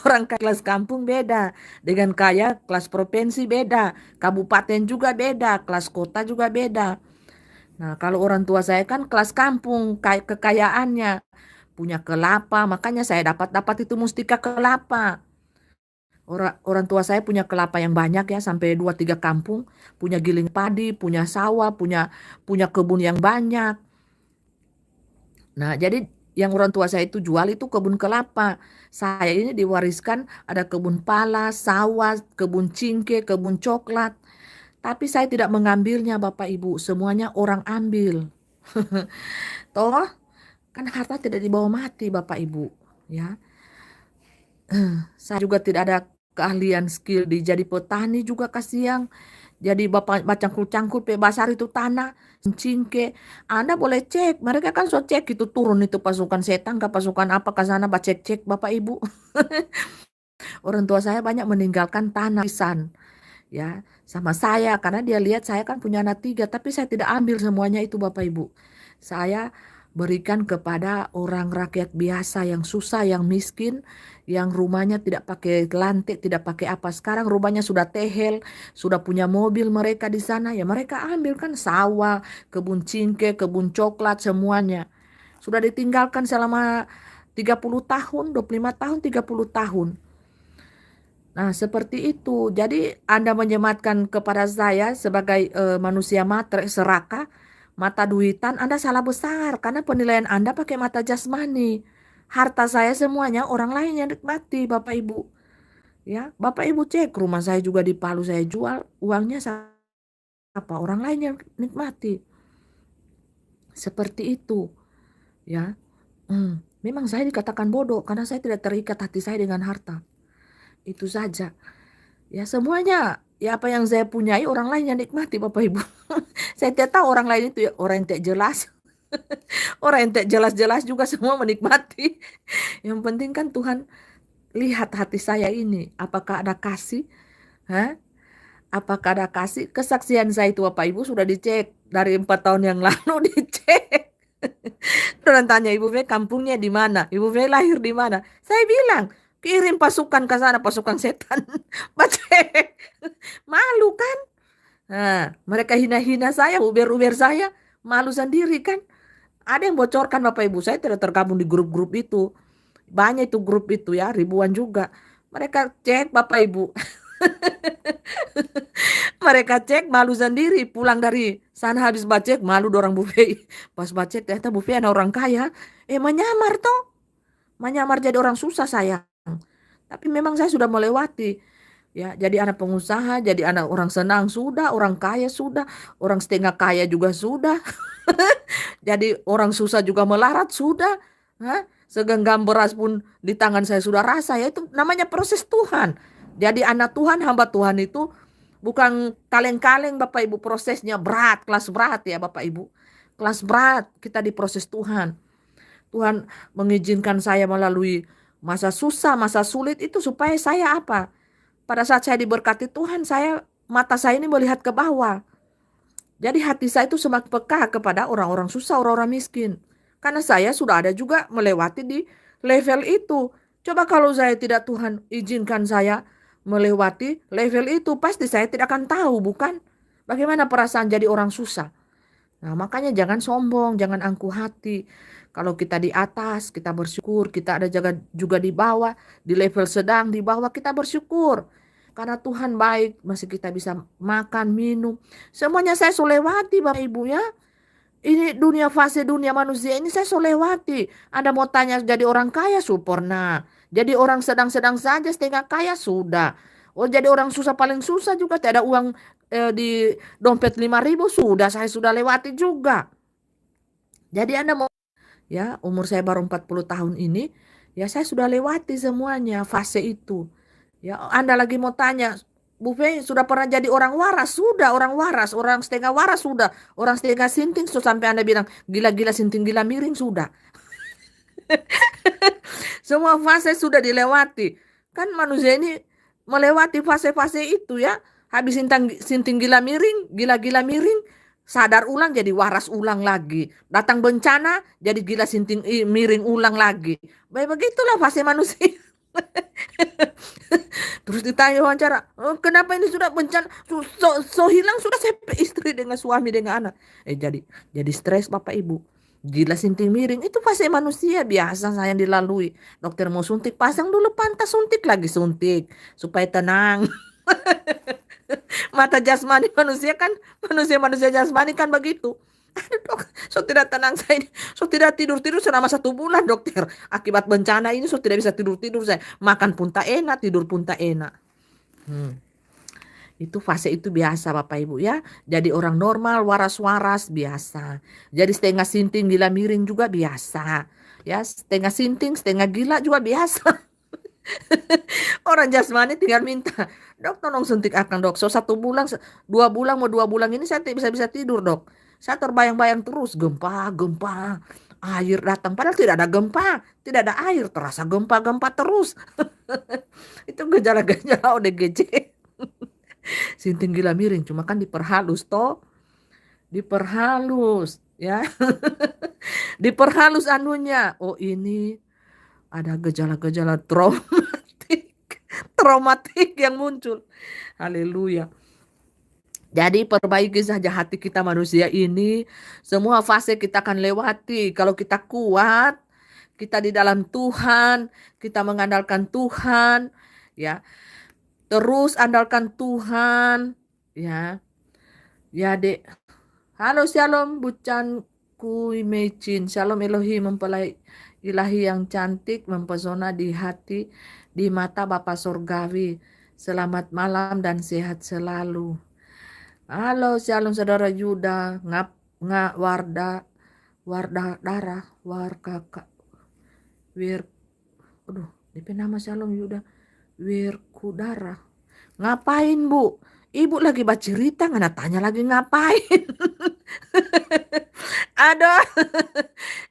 Orang kaya kelas kampung beda. Dengan kaya kelas provinsi beda. Kabupaten juga beda. Kelas kota juga beda. Nah, kalau orang tua saya kan kelas kampung, kekayaannya. Punya kelapa, makanya saya dapat itu mustika kelapa. Orang tua saya punya kelapa yang banyak ya, sampai 2-3 kampung, punya giling padi, punya sawah, punya kebun yang banyak. Nah, jadi yang orang tua saya itu jual itu kebun kelapa. Saya ini diwariskan ada kebun pala, sawah, kebun cingke, kebun coklat. Tapi saya tidak mengambilnya Bapak Ibu, semuanya orang ambil. Toh, kan harta tidak dibawa mati Bapak Ibu, ya. Saya juga tidak ada keahlian skill di jadi petani juga kasihan. Jadi bapak cangkul-cangkul pe basar itu tanah cingke. Anda boleh cek, mereka kan so cek itu turun itu pasukan setan ke pasukan apa ke sana cek Bapak Ibu. Orang tua saya banyak meninggalkan tanah pisan ya sama saya karena dia lihat saya kan punya anak 3, tapi saya tidak ambil semuanya itu Bapak Ibu. Saya berikan kepada orang rakyat biasa yang susah, yang miskin, yang rumahnya tidak pakai lantai, tidak pakai apa. Sekarang rumahnya sudah tehel, sudah punya mobil mereka di sana, ya mereka ambil kan sawah, kebun cingke, kebun coklat, semuanya. Sudah ditinggalkan selama 30 tahun, 25 tahun, 30 tahun. Nah, seperti itu. Jadi Anda menyematkan kepada saya sebagai manusia matre, serakah, mata duitan, Anda salah besar karena penilaian Anda pakai mata jasmani. Harta saya semuanya orang lain yang nikmati, Bapak Ibu. Ya, Bapak Ibu cek rumah saya juga di Palu saya jual, uangnya apa? Orang lain yang nikmati. Seperti itu, ya. Memang saya dikatakan bodoh karena saya tidak terikat hati saya dengan harta. Itu saja. Ya semuanya, ya apa yang saya punyai orang lain yang nikmati Bapak Ibu. Saya tidak tahu orang lain itu ya orang yang tidak jelas. Orang yang tidak jelas-jelas juga semua menikmati. Yang penting kan Tuhan lihat hati saya ini. Apakah ada kasih? Hah? Apakah ada kasih? Kesaksian saya itu Bapak Ibu sudah dicek. Dari 4 tahun yang lalu dicek. Orang tanya Ibu Fe kampungnya di mana? Ibu Fe lahir di mana? Saya bilang kirim pasukan ke sana, pasukan setan. Bacek. Malu kan? Nah, mereka hina-hina saya, uber-uber saya. Malu sendiri kan? Ada yang bocorkan Bapak Ibu. Saya tidak tergabung di grup-grup itu. Banyak itu grup itu ya, ribuan juga. Mereka cek Bapak Ibu. Mereka cek malu sendiri. Pulang dari sana habis bacek, malu dorang buffet. Pas bacek ternyata buffet ada orang kaya. Menyamar toh. Menyamar jadi orang susah sayang. Tapi memang saya sudah melewati. Ya, jadi anak pengusaha, jadi anak orang senang sudah, orang kaya sudah, orang setengah kaya juga sudah. Jadi orang susah juga melarat sudah. Hah? Segenggam beras pun di tangan saya sudah rasa. Ya itu namanya proses Tuhan. Jadi anak Tuhan, hamba Tuhan itu bukan kaleng-kaleng Bapak Ibu. Prosesnya berat, kelas berat ya Bapak Ibu. Kelas berat kita diproses Tuhan. Tuhan mengizinkan saya melalui masa susah, masa sulit itu supaya saya apa? Pada saat saya diberkati Tuhan, mata saya ini melihat ke bawah. Jadi hati saya itu semakin peka kepada orang-orang susah, orang-orang miskin. Karena saya sudah ada juga melewati di level itu. Coba kalau saya tidak Tuhan izinkan saya melewati level itu, pasti saya tidak akan tahu, bukan? Bagaimana perasaan jadi orang susah. Nah, makanya jangan sombong, jangan angkuh hati. Kalau kita di atas, kita bersyukur. Kita ada juga di bawah, di level sedang, di bawah kita bersyukur. Karena Tuhan baik, masih kita bisa makan, minum. Semuanya saya solewati Bapak Ibu ya. Ini dunia fase dunia manusia ini saya solewati. Anda mau tanya jadi orang kaya, pernah. Jadi orang sedang-sedang saja setengah kaya sudah. Oh jadi orang susah paling susah juga. Tidak ada uang di dompet 5.000 sudah. Saya sudah lewati juga. Jadi Anda mau ya umur saya baru 40 tahun ini. Ya saya sudah lewati semuanya fase itu. Ya Anda lagi mau tanya. Buffet sudah pernah jadi orang waras, sudah orang waras, orang setengah waras sudah, orang setengah sinting sudah sampai Anda bilang gila-gila sinting gila miring sudah. Semua fase sudah dilewati. Kan manusia ini melewati fase-fase itu ya. Habis sinting gila miring, gila-gila miring, sadar ulang jadi waras ulang lagi. Datang bencana jadi gila sinting miring ulang lagi. Begitulah fase manusia. Terus ditanya wawancara, kenapa ini sudah bencana, hilang sudah saya istri dengan suami dengan anak. Jadi stres Bapak Ibu. Gila sinting miring itu fase manusia biasa saya dilalui. Dokter mau suntik, pasang dulu pantas, suntik lagi suntik supaya tenang. Mata jasmani manusia kan, manusia jasmani kan begitu. Aduh dok, so tidak tenang saya ini. So tidak tidur-tidur selama 1 bulan dokter. Akibat bencana ini so tidak bisa tidur-tidur saya. Makan pun tak enak, tidur pun tak enak. Itu fase itu biasa Bapak Ibu ya. Jadi orang normal, waras-waras biasa. Jadi setengah sinting, gila miring juga biasa. Ya, setengah sinting, setengah gila juga biasa. Orang jasmani tinggal minta, dok tolong suntik akan dok. So 1 bulan, 2 bulan, mau 2 bulan ini saya tidak bisa tidur dok. Saya terbayang-bayang terus gempa, air datang. Padahal tidak ada gempa, tidak ada air, terasa gempa terus. Itu gejala-gejala ODGJ. Sinting gila miring, cuma kan diperhalus toh. Diperhalus. ya. Diperhalus anunya. Oh, ini ada gejala-gejala traumatik yang muncul. Haleluya. Jadi perbaiki saja hati kita manusia ini. Semua fase kita akan lewati. Kalau kita kuat, kita di dalam Tuhan, kita mengandalkan Tuhan, ya. Terus andalkan Tuhan, ya. Ya, Dek. Halo, Shalom, bucanku imagine. Shalom Elohim, mempelai ilahi yang cantik, mempesona di hati, di mata Bapa Surgawi. Selamat malam dan sehat selalu. Halo, Shalom Saudara Yuda, Warda, Darah, Kakak, aduh, DP nama Shalom Yuda, Kudara. Ngapain, Bu? Ibu lagi baca cerita, nggak tanya lagi ngapain. Aduh,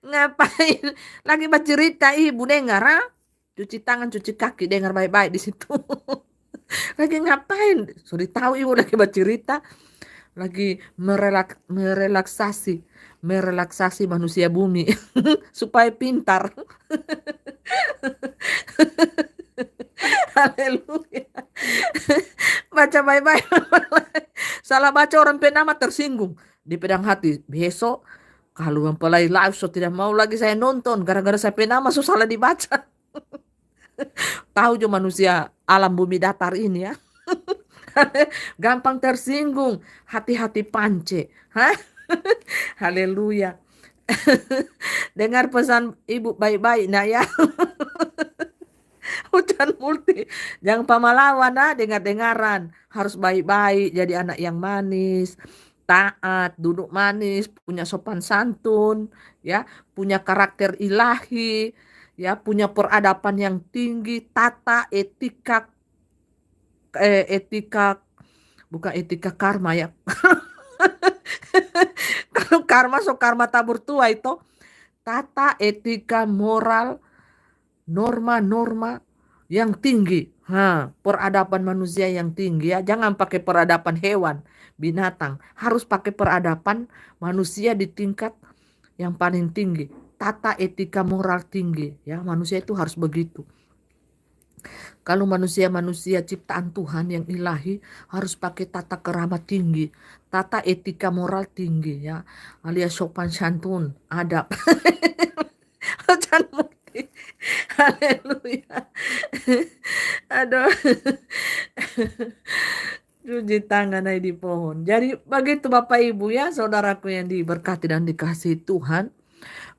ngapain? Lagi baca cerita, Ibu dengar, ah? Cuci tangan, cuci kaki, dengar baik-baik di situ. Lagi ngapain? Sudah tahu Ibu lagi baca cerita, lagi merelaksasi manusia bumi supaya pintar. Haleluya. Baca baik-baik. Salah baca orang penama tersinggung di pedang hati. Besok kalau mempelai live so tidak mau lagi saya nonton gara-gara saya penama so salah dibaca. Tahu jo manusia alam bumi datar ini ya. Gampang tersinggung, hati-hati pance. Hah? Haleluya. Dengar pesan Ibu baik-baik nak ya. Hujan multi. Jangan pamalawan, dengar-dengaran. Harus baik-baik, jadi anak yang manis, taat, duduk manis, punya sopan santun, ya, punya karakter ilahi, ya, punya peradaban yang tinggi, tata etika, bukan etika karma ya. Kalau karma tabur tua itu, tata etika moral, norma-norma yang tinggi. Peradaban manusia yang tinggi ya. Jangan pakai peradaban hewan, binatang. Harus pakai peradaban manusia di tingkat yang paling tinggi. Tata etika moral tinggi ya. Manusia itu harus begitu. Kalau manusia-manusia ciptaan Tuhan yang ilahi harus pakai tata kerama tinggi, tata etika moral tinggi ya, alias sopan santun, adab. Haleluya. Aduh. Cuci tangan di pohon. Jadi begitu Bapak Ibu ya, saudaraku yang diberkati dan dikasihi Tuhan.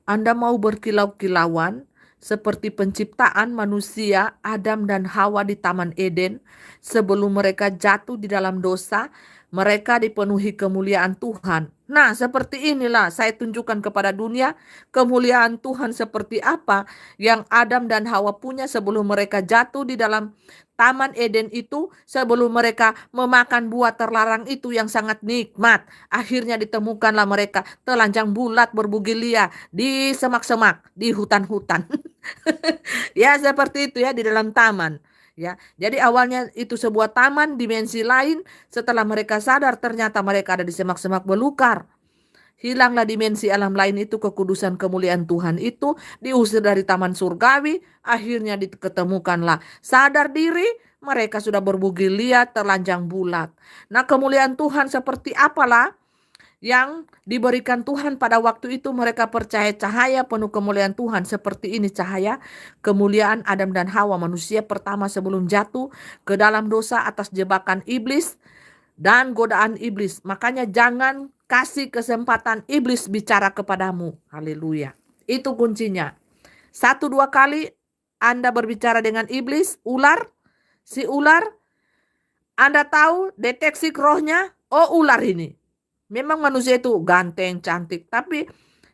Anda mau berkilau-kilauan seperti penciptaan manusia Adam dan Hawa di Taman Eden. Sebelum mereka jatuh di dalam dosa, mereka dipenuhi kemuliaan Tuhan. Nah, seperti inilah saya tunjukkan kepada dunia kemuliaan Tuhan seperti apa yang Adam dan Hawa punya sebelum mereka jatuh di dalam Taman Eden itu, sebelum mereka memakan buah terlarang itu yang sangat nikmat. Akhirnya ditemukanlah mereka telanjang bulat berbugilia di semak-semak, di hutan-hutan. Ya, seperti itu ya di dalam taman. Ya, jadi awalnya itu sebuah taman dimensi lain. Setelah mereka sadar ternyata mereka ada di semak-semak belukar. Hilanglah dimensi alam lain itu, kekudusan kemuliaan Tuhan itu diusir dari taman surgawi. Akhirnya diketemukanlah sadar diri, mereka sudah berbugilia terlanjang bulat. Nah, kemuliaan Tuhan seperti apalah yang diberikan Tuhan pada waktu itu? Mereka percaya cahaya penuh kemuliaan Tuhan seperti ini, cahaya kemuliaan Adam dan Hawa, manusia pertama sebelum jatuh ke dalam dosa atas jebakan iblis dan godaan iblis. Makanya jangan kasih kesempatan iblis bicara kepadamu. Haleluya. Itu kuncinya. 1-2 kali Anda berbicara dengan iblis, si ular, Anda tahu deteksi rohnya, oh ular ini. Memang manusia itu ganteng, cantik, tapi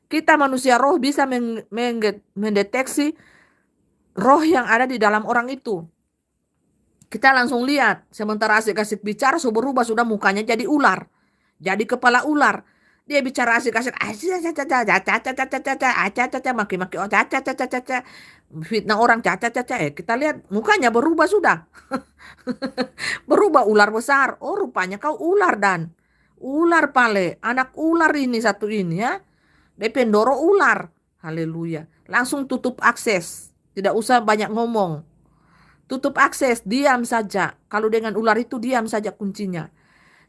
kita manusia roh bisa mendeteksi roh yang ada di dalam orang itu. Kita langsung lihat, sementara asik-asik bicara, berubah sudah mukanya jadi ular, jadi kepala ular. Dia bicara asik-asik, maki-maki, fitnah orang, kita lihat mukanya berubah sudah. Berubah ular besar. Oh, rupanya kau ular dan ular pale, anak ular ini satu ini ya. DP ndoro ular. Haleluya. Langsung tutup akses. Tidak usah banyak ngomong. Tutup akses, diam saja. Kalau dengan ular itu diam saja kuncinya.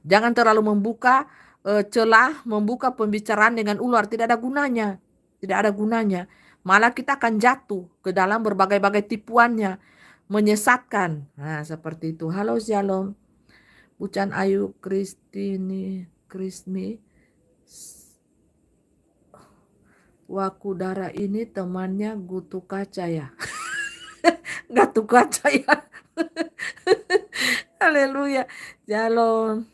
Jangan terlalu membuka celah, membuka pembicaraan dengan ular. Tidak ada gunanya. Tidak ada gunanya. Malah kita akan jatuh ke dalam berbagai-bagai tipuannya. Menyesatkan. Nah, seperti itu. Halo Shalom. Bucan Ayu Krismi. Wakudara ini temannya Gutu Kaca ya. Gatu Kaca ya. Haleluya. Shalom.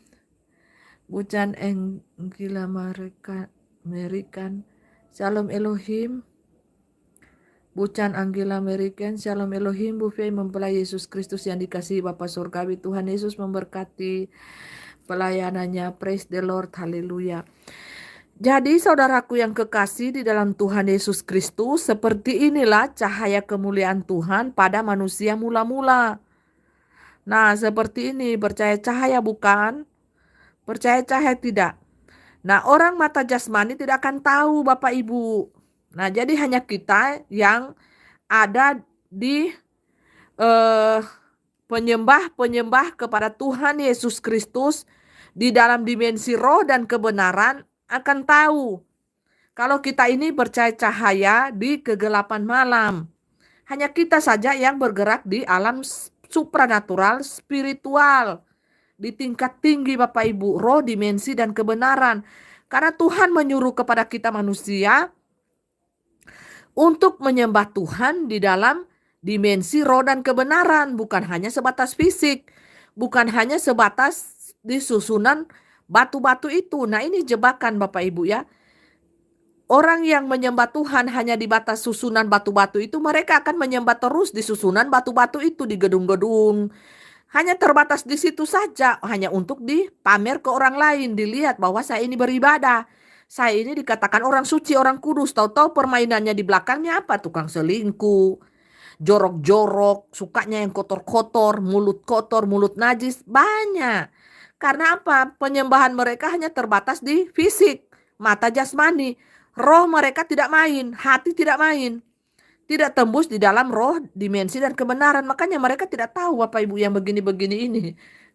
Bucan Enggila Merikan. Shalom Elohim. Bucan Anggila Merikan. Shalom Elohim. Buffet mempelai Yesus Kristus yang dikasihi Bapa Surgawi. Tuhan Yesus memberkati pelayanannya. Praise the Lord. Haleluya. Jadi saudaraku yang kekasih di dalam Tuhan Yesus Kristus, seperti inilah cahaya kemuliaan Tuhan pada manusia mula-mula. Nah, seperti ini, percaya cahaya bukan? Percaya cahaya tidak? Nah, orang mata jasmani tidak akan tahu Bapak Ibu. Nah, jadi hanya kita yang ada di penyembah-penyembah kepada Tuhan Yesus Kristus di dalam dimensi roh dan kebenaran akan tahu kalau kita ini percaya cahaya di kegelapan malam. Hanya kita saja yang bergerak di alam supranatural, spiritual, di tingkat tinggi Bapak Ibu, roh, dimensi, dan kebenaran. Karena Tuhan menyuruh kepada kita manusia untuk menyembah Tuhan di dalam dimensi roh dan kebenaran. Bukan hanya sebatas fisik, bukan hanya sebatas di susunan batu-batu itu. Nah, ini jebakan Bapak Ibu ya. Orang yang menyembah Tuhan hanya di batas susunan batu-batu itu, mereka akan menyembah terus di susunan batu-batu itu, di gedung-gedung. Hanya terbatas di situ saja, hanya untuk dipamer ke orang lain, dilihat bahwa saya ini beribadah. Saya ini dikatakan orang suci, orang kudus. Tahu-tahu permainannya di belakangnya apa? Tukang selingkuh, jorok-jorok, sukanya yang kotor-kotor, mulut najis, banyak. Karena apa? Penyembahan mereka hanya terbatas di fisik, mata jasmani. Roh mereka tidak main, hati tidak main. Tidak tembus di dalam roh, dimensi, dan kebenaran. Makanya mereka tidak tahu Bapak Ibu yang begini-begini ini.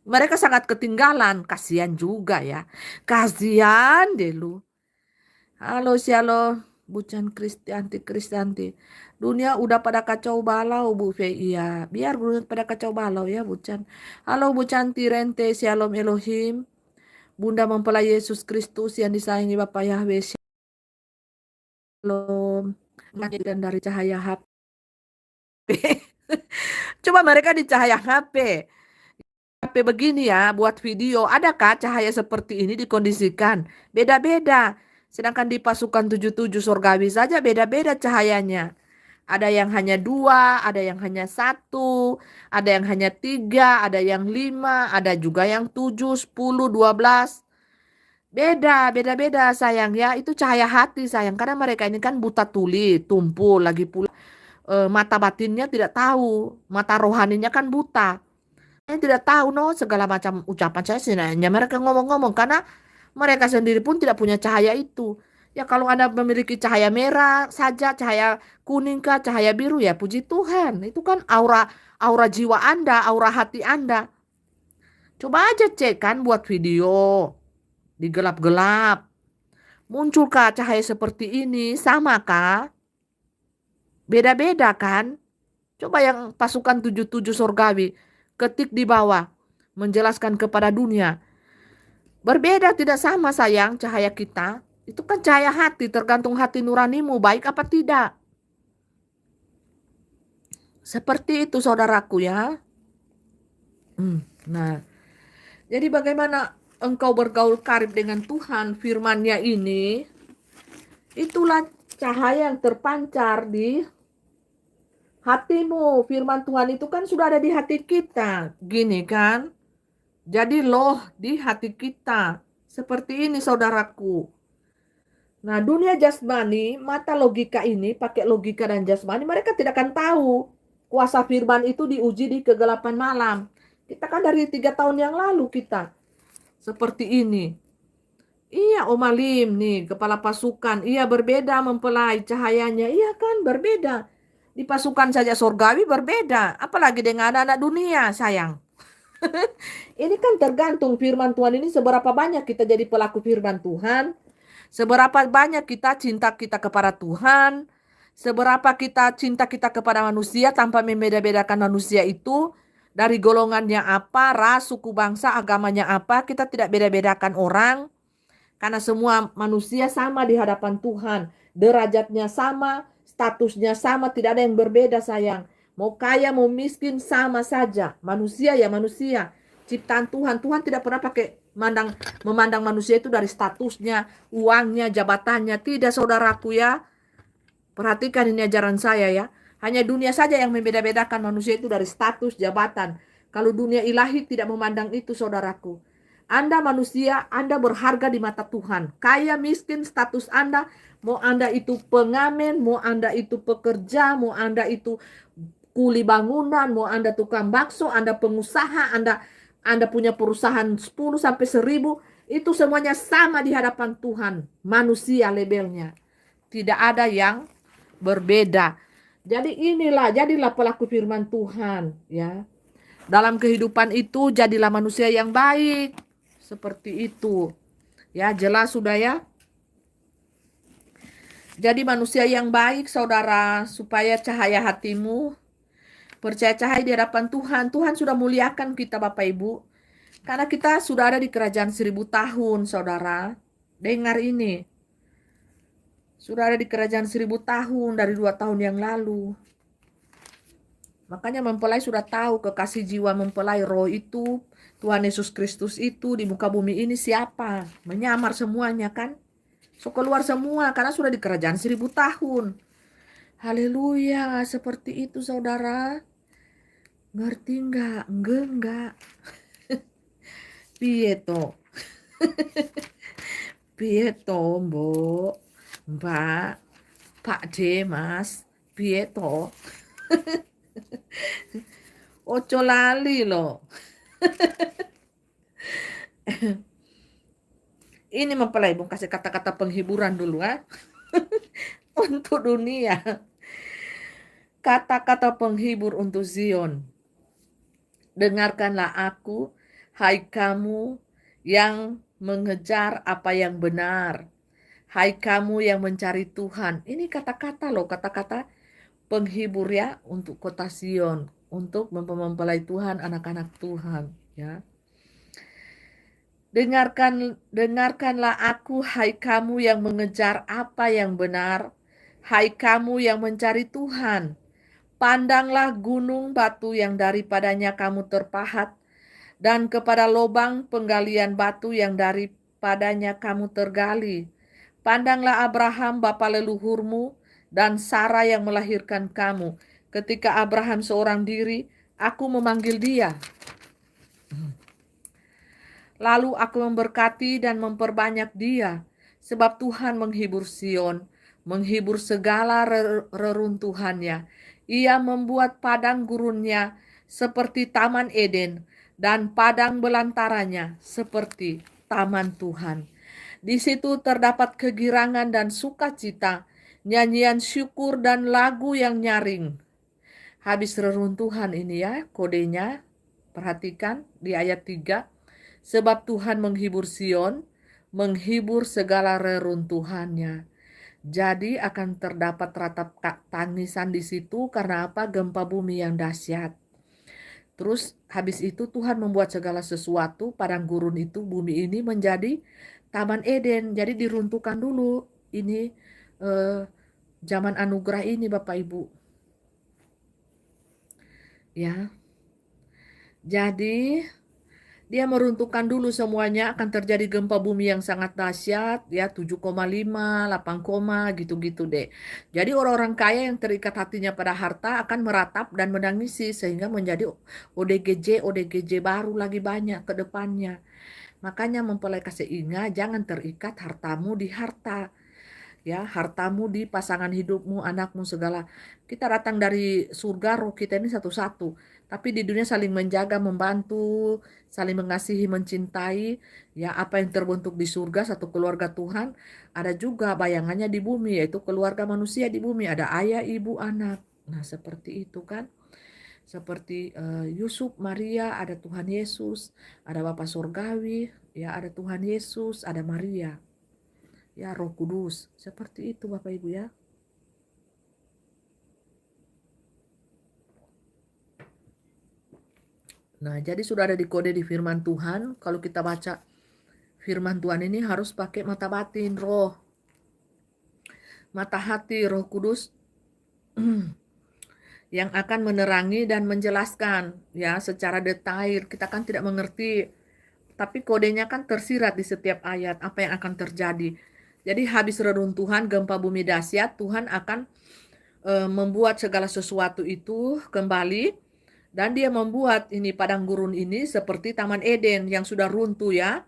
Mereka sangat ketinggalan. Kasihan juga ya. Kasihan deh lu. Halo Shalom. Bucan Kristianti. Dunia udah pada kacau balau Bu Fe. Iya. Biar dunia pada kacau balau ya Bucan. Halo Bucan Tirente. Shalom Elohim. Bunda mempelai Yesus Kristus yang disayangi Bapak Yahweh. Shalom. Dan dari cahaya HP. Coba mereka di cahaya HP. HP begini ya, buat video. Adakah cahaya seperti ini dikondisikan? Beda-beda. Sedangkan di pasukan 77 surgawi saja beda-beda cahayanya. Ada yang hanya 2, ada yang hanya 1, ada yang hanya 3, ada yang 5, ada juga yang 7, 10, 12. Beda-beda sayang ya. Itu cahaya hati sayang. Karena mereka ini kan buta tuli, tumpul lagi pula. Mata batinnya tidak tahu. Mata rohaninya kan buta. Saya tidak tahu segala macam ucapan saya sebenarnya mereka ngomong-ngomong karena mereka sendiri pun tidak punya cahaya itu. Ya kalau Anda memiliki cahaya merah saja, cahaya kuning kah, cahaya biru ya puji Tuhan. Itu kan aura jiwa Anda, aura hati Anda. Coba aja cek kan buat video di gelap-gelap. Munculkah cahaya seperti ini? Samakah? Beda-beda kan? Coba yang pasukan 77 surgawi ketik di bawah menjelaskan kepada dunia. Berbeda tidak sama sayang cahaya kita. Itu kan cahaya hati, tergantung hati nuranimu baik apa tidak. Seperti itu saudaraku ya. Nah, jadi bagaimana engkau bergaul karib dengan Tuhan, firman-Nya ini, itulah cahaya yang terpancar di hatimu. Firman Tuhan itu kan sudah ada di hati kita. Gini kan. Jadi loh di hati kita. Seperti ini saudaraku. Nah dunia jasmani, mata logika ini, pakai logika dan jasmani, mereka tidak akan tahu. Kuasa firman itu diuji di kegelapan malam. Kita kan dari 3 tahun yang lalu kita. Seperti ini. Iya, Om Alim nih, kepala pasukan. Iya, berbeda mempelai cahayanya. Iya kan, berbeda. Di pasukan saja surgawi berbeda. Apalagi dengan anak-anak dunia, sayang. Ini kan tergantung firman Tuhan ini seberapa banyak kita jadi pelaku firman Tuhan. Seberapa banyak kita kepada Tuhan. Seberapa cinta kita kepada manusia tanpa membeda-bedakan manusia itu. Dari golongannya apa, ras, suku bangsa, agamanya apa. Kita tidak beda-bedakan orang. Karena semua manusia sama di hadapan Tuhan. Derajatnya sama, statusnya sama, tidak ada yang berbeda sayang. Mau kaya, mau miskin, sama saja. Manusia ya manusia. Ciptaan Tuhan. Tuhan tidak pernah pakai memandang manusia itu dari statusnya, uangnya, jabatannya. Tidak saudaraku ya. Perhatikan ini ajaran saya ya. Hanya dunia saja yang membeda-bedakan manusia itu dari status, jabatan. Kalau dunia ilahi tidak memandang itu saudaraku. Anda manusia, Anda berharga di mata Tuhan. Kaya, miskin, status Anda, mau Anda itu pengamen, mau Anda itu pekerja, mau Anda itu kuli bangunan, mau Anda tukang bakso, Anda pengusaha, Anda punya perusahaan 10 sampai 1000, itu semuanya sama di hadapan Tuhan. Manusia labelnya. Tidak ada yang berbeda. Jadi jadilah pelaku firman Tuhan ya. Dalam kehidupan itu jadilah manusia yang baik. Seperti itu. Ya, jelas sudah ya. Jadi manusia yang baik saudara, supaya cahaya hatimu percaya cahaya di hadapan Tuhan. Tuhan sudah muliakan kita Bapak Ibu. Karena kita sudah ada di kerajaan 1000 tahun saudara. Dengar ini. Sudah ada di kerajaan 1000 tahun dari 2 tahun yang lalu. Makanya mempelai sudah tahu kekasih jiwa mempelai roh itu, Tuhan Yesus Kristus itu di muka bumi ini siapa. Menyamar semuanya kan. So keluar semua karena sudah di kerajaan 1000 tahun. Haleluya, seperti itu saudara. Ngerti enggak? Enggak. Piye Piye to, Mbok? Mbak, Pak D, Mas. Piye to? Ojo lali loh. Ini mempelai Bung kasih kata-kata penghiburan dulu ya. Untuk dunia. Kata-kata penghibur untuk Zion. Dengarkanlah aku, hai kamu yang mengejar apa yang benar. Hai kamu yang mencari Tuhan. Ini kata-kata loh, kata-kata penghibur ya untuk kota Zion, untuk mempelai Tuhan, anak-anak Tuhan ya. Dengarkanlah aku, hai kamu yang mengejar apa yang benar, hai kamu yang mencari Tuhan. Pandanglah gunung batu yang daripadanya kamu terpahat, dan kepada lubang penggalian batu yang daripadanya kamu tergali. Pandanglah Abraham bapa leluhurmu, dan Sarah yang melahirkan kamu. Ketika Abraham seorang diri, aku memanggil dia. Lalu aku memberkati dan memperbanyak dia, sebab Tuhan menghibur Sion, menghibur segala reruntuhannya. Ia membuat padang gurunnya seperti taman Eden, dan padang belantaranya seperti taman Tuhan. Di situ terdapat kegirangan dan sukacita, nyanyian syukur dan lagu yang nyaring. Habis reruntuhan ini ya, kodenya. Perhatikan di ayat 3. Sebab Tuhan menghibur Sion, menghibur segala reruntuhannya. Jadi akan terdapat ratap tangisan di situ karena apa? Gempa bumi yang dahsyat. Terus habis itu Tuhan membuat segala sesuatu, padang gurun itu, bumi ini menjadi Taman Eden. Jadi diruntuhkan dulu ini zaman anugerah ini Bapak Ibu. Ya. Jadi dia meruntuhkan dulu semuanya, akan terjadi gempa bumi yang sangat dahsyat ya 7,5, 8, gitu-gitu deh. Jadi orang-orang kaya yang terikat hatinya pada harta akan meratap dan menangisi sehingga menjadi ODGJ baru lagi banyak ke depannya. Makanya mempelai kasih ingat, jangan terikat hartamu di harta. ya, hartamu di pasangan hidupmu, anakmu, segala. Kita datang dari surga, roh kita ini satu-satu. Tapi di dunia saling menjaga, membantu, saling mengasihi, mencintai. Ya, apa yang terbentuk di surga, satu keluarga Tuhan, ada juga bayangannya di bumi, yaitu keluarga manusia di bumi. Ada ayah, ibu, anak. Nah, seperti itu kan. Seperti Yusuf, Maria, ada Tuhan Yesus, ada Bapa Surgawi, ya, ada Tuhan Yesus, ada Maria. Ya, Roh Kudus. Seperti itu Bapak Ibu ya. Nah, jadi sudah ada di kode di firman Tuhan. Kalau kita baca firman Tuhan ini harus pakai mata batin, roh. Mata hati, Roh Kudus yang akan menerangi dan menjelaskan ya secara detail. Kita kan tidak mengerti, tapi kodenya kan tersirat di setiap ayat apa yang akan terjadi. Jadi habis reruntuhan gempa bumi dahsyat, Tuhan akan membuat segala sesuatu itu kembali, dan dia membuat ini padang gurun ini seperti Taman Eden yang sudah runtuh ya.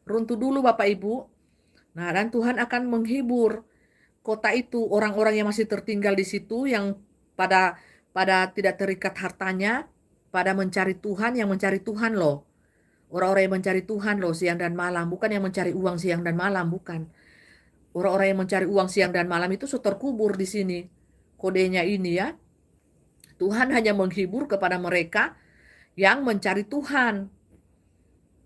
Runtuh dulu Bapak Ibu. Nah, dan Tuhan akan menghibur kota itu, orang-orang yang masih tertinggal di situ, yang pada tidak terikat hartanya, pada mencari Tuhan, yang mencari Tuhan loh. Orang-orang yang mencari Tuhan loh siang dan malam, bukan yang mencari uang siang dan malam, bukan. Orang-orang yang mencari uang siang dan malam itu sudah terkubur di sini. Kodenya ini ya. Tuhan hanya menghibur kepada mereka yang mencari Tuhan.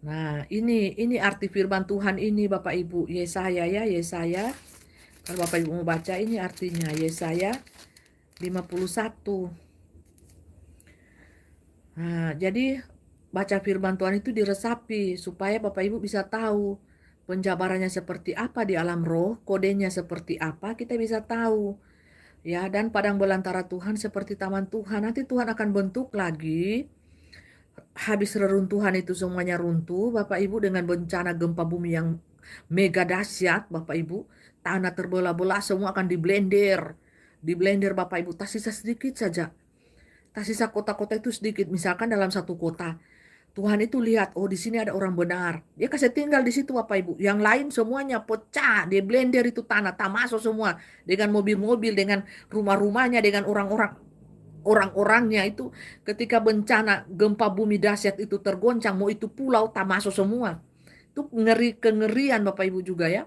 Nah, ini arti firman Tuhan ini Bapak Ibu. Yesaya ya, Yesaya. Kalau Bapak Ibu mau baca ini artinya Yesaya 51. Nah, jadi baca firman Tuhan itu diresapi supaya Bapak Ibu bisa tahu penjabarannya seperti apa di alam roh, kodenya seperti apa, kita bisa tahu. Ya, dan padang belantara Tuhan seperti taman Tuhan. Nanti Tuhan akan bentuk lagi. Habis reruntuhan itu semuanya runtuh, Bapak Ibu, dengan bencana gempa bumi yang mega dahsyat, Bapak Ibu. Tanah terbelah-belah, semua akan diblender. Diblender Bapak Ibu, tersisa sedikit saja. Tersisa kota-kota itu sedikit. Misalkan dalam satu kota, Tuhan itu lihat, oh di sini ada orang benar. Dia kasih tinggal di situ Bapak Ibu. Yang lain semuanya pecah, dia blender itu tanah, tak masuk semua. Dengan mobil-mobil, dengan rumah-rumahnya, dengan orang-orangnya itu. Ketika bencana gempa bumi dahsyat itu tergoncang, mau itu pulau, tak masuk semua. Itu kengerian Bapak Ibu juga ya.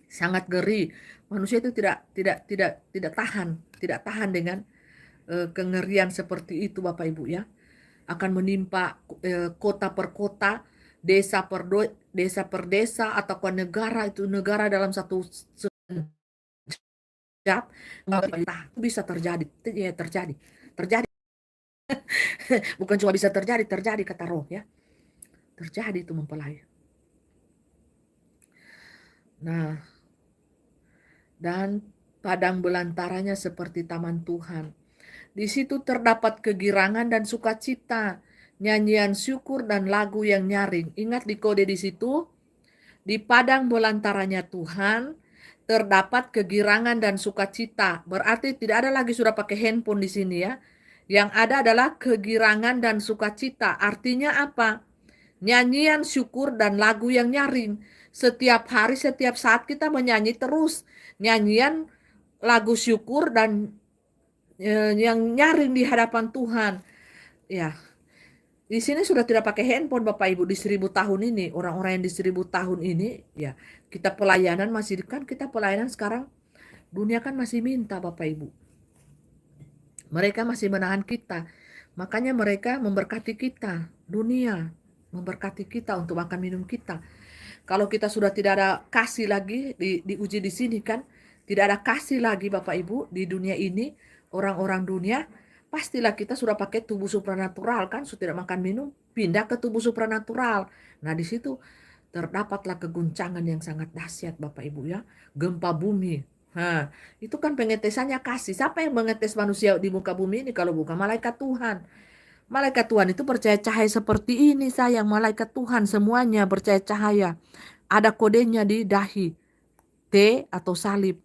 Sangat ngeri. Manusia itu tidak tahan dengan kengerian seperti itu Bapak Ibu ya. Akan menimpa kota per kota, desa per desa, atau negara, itu negara dalam satu sekejap, bisa terjadi, ya terjadi. Bukan cuma bisa terjadi kata roh ya. Terjadi itu mempelai. Nah, dan padang belantaranya seperti taman Tuhan. Di situ terdapat kegirangan dan sukacita, nyanyian syukur dan lagu yang nyaring. Ingat di kode di situ, di padang belantaranya Tuhan terdapat kegirangan dan sukacita. Berarti tidak ada lagi sudah pakai handphone di sini ya. Yang ada adalah kegirangan dan sukacita. Artinya apa? Nyanyian syukur dan lagu yang nyaring. Setiap hari, setiap saat kita menyanyi terus. Nyanyian, lagu syukur dan yang nyaring di hadapan Tuhan. Ya, di sini sudah tidak pakai handphone Bapak Ibu di 1000 tahun ini. Orang-orang yang di 1000 tahun ini, ya kita pelayanan masih, kan kita pelayanan sekarang, dunia kan masih minta Bapak Ibu. Mereka masih menahan kita. Makanya mereka memberkati kita, dunia memberkati kita untuk makan minum kita. Kalau kita sudah tidak ada kasih lagi, diuji di sini kan, tidak ada kasih lagi Bapak Ibu di dunia ini, orang-orang dunia, pastilah kita sudah pakai tubuh supranatural kan, sudah tidak makan minum, pindah ke tubuh supranatural. Nah di situ terdapatlah keguncangan yang sangat dahsyat Bapak Ibu ya, gempa bumi. Nah, itu kan pengetesannya kasih. Siapa yang mengetes manusia di muka bumi ini kalau bukan malaikat Tuhan? Malaikat Tuhan itu percaya cahaya seperti ini sayang. Malaikat Tuhan semuanya percaya cahaya. Ada kodenya di dahi. T atau salib.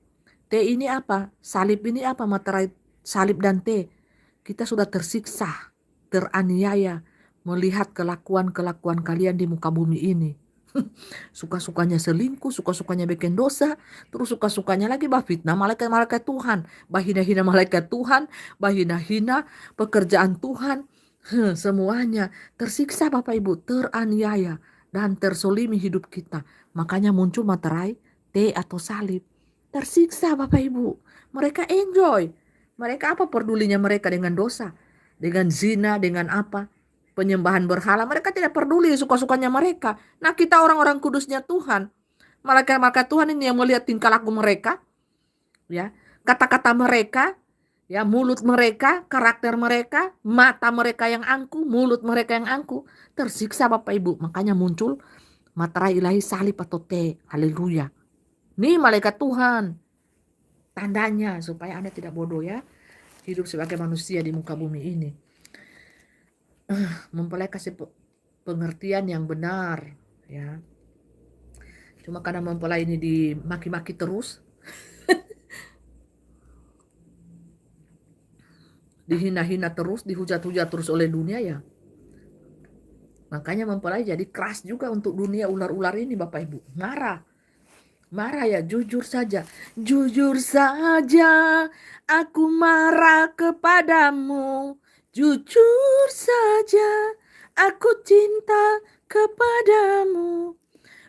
T ini apa? Salib ini apa? Materai salib dan T. Kita sudah tersiksa, teraniaya melihat kelakuan-kelakuan kalian di muka bumi ini. Suka-sukanya selingkuh, suka-sukanya bikin dosa, terus suka-sukanya lagi fitnah malaikat-malaikat Tuhan, bahina-hina malaikat Tuhan, bahina-hina pekerjaan Tuhan. Semuanya tersiksa Bapak Ibu, teraniaya dan tersolimi hidup kita. Makanya muncul materai T atau salib. Tersiksa Bapak Ibu. Mereka enjoy. Mereka apa pedulinya mereka dengan dosa, dengan zina, dengan apa? Penyembahan berhala. Mereka tidak peduli, suka-sukanya mereka. Nah, kita orang-orang kudusnya Tuhan, malaikat-malaikat Tuhan ini yang melihat tingkah laku mereka, ya, kata-kata mereka, ya, mulut mereka, karakter mereka, mata mereka yang angku, mulut mereka yang angku, tersiksa Bapak Ibu. Makanya muncul materai ilahi salib atau T. Haleluya. Nih malaikat Tuhan, tandanya supaya Anda tidak bodoh ya, hidup sebagai manusia di muka bumi ini. Mempelai kasih pengertian yang benar, ya. Cuma karena mempelai ini dimaki-maki terus, dihina-hina terus, dihujat-hujat terus oleh dunia ya. Makanya mempelai jadi keras juga untuk dunia ular-ular ini Bapak Ibu. Marah ya, jujur saja. Jujur saja, aku marah kepadamu. Jujur saja, aku cinta kepadamu.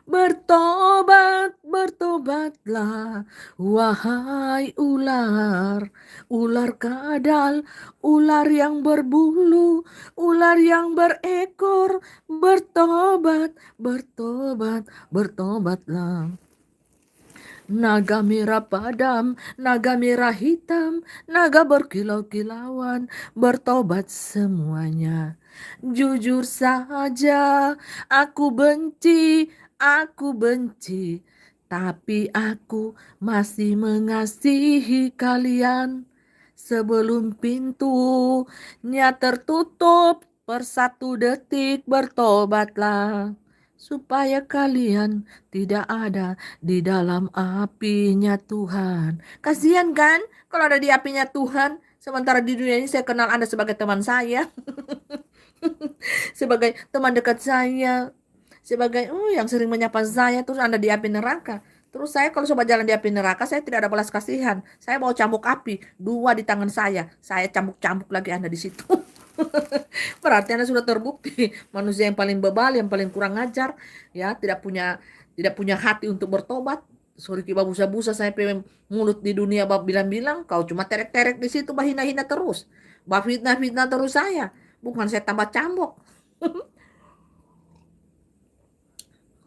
Bertobat, bertobatlah, wahai ular, ular kadal, ular yang berbulu, ular yang berekor, bertobat, bertobat, bertobatlah. Naga merah padam, naga merah hitam, naga berkilau-kilauan, bertobat semuanya. Jujur saja, aku benci, tapi aku masih mengasihi kalian. Sebelum pintunya tertutup, per 1 detik bertobatlah, supaya kalian tidak ada di dalam apinya Tuhan. Kasihan kan kalau ada di apinya Tuhan, sementara di dunia ini saya kenal Anda sebagai teman saya, sebagai teman dekat saya, sebagai yang sering menyapa saya, terus Anda di api neraka. Terus saya kalau coba jalan di api neraka, saya tidak ada balas kasihan. Saya bawa cambuk api, 2 di tangan saya cambuk-cambuk lagi Anda di situ. Berarti Anda sudah terbukti manusia yang paling bebal, yang paling kurang ajar, ya, tidak punya hati untuk bertobat. Sorry kiba busa-busa saya pengen mulut di dunia bab bilang-bilang, kau cuma terek-terek di situ, bahina-hina terus. Bah fitnah-fitnah terus saya. Bukan saya tambah cambuk.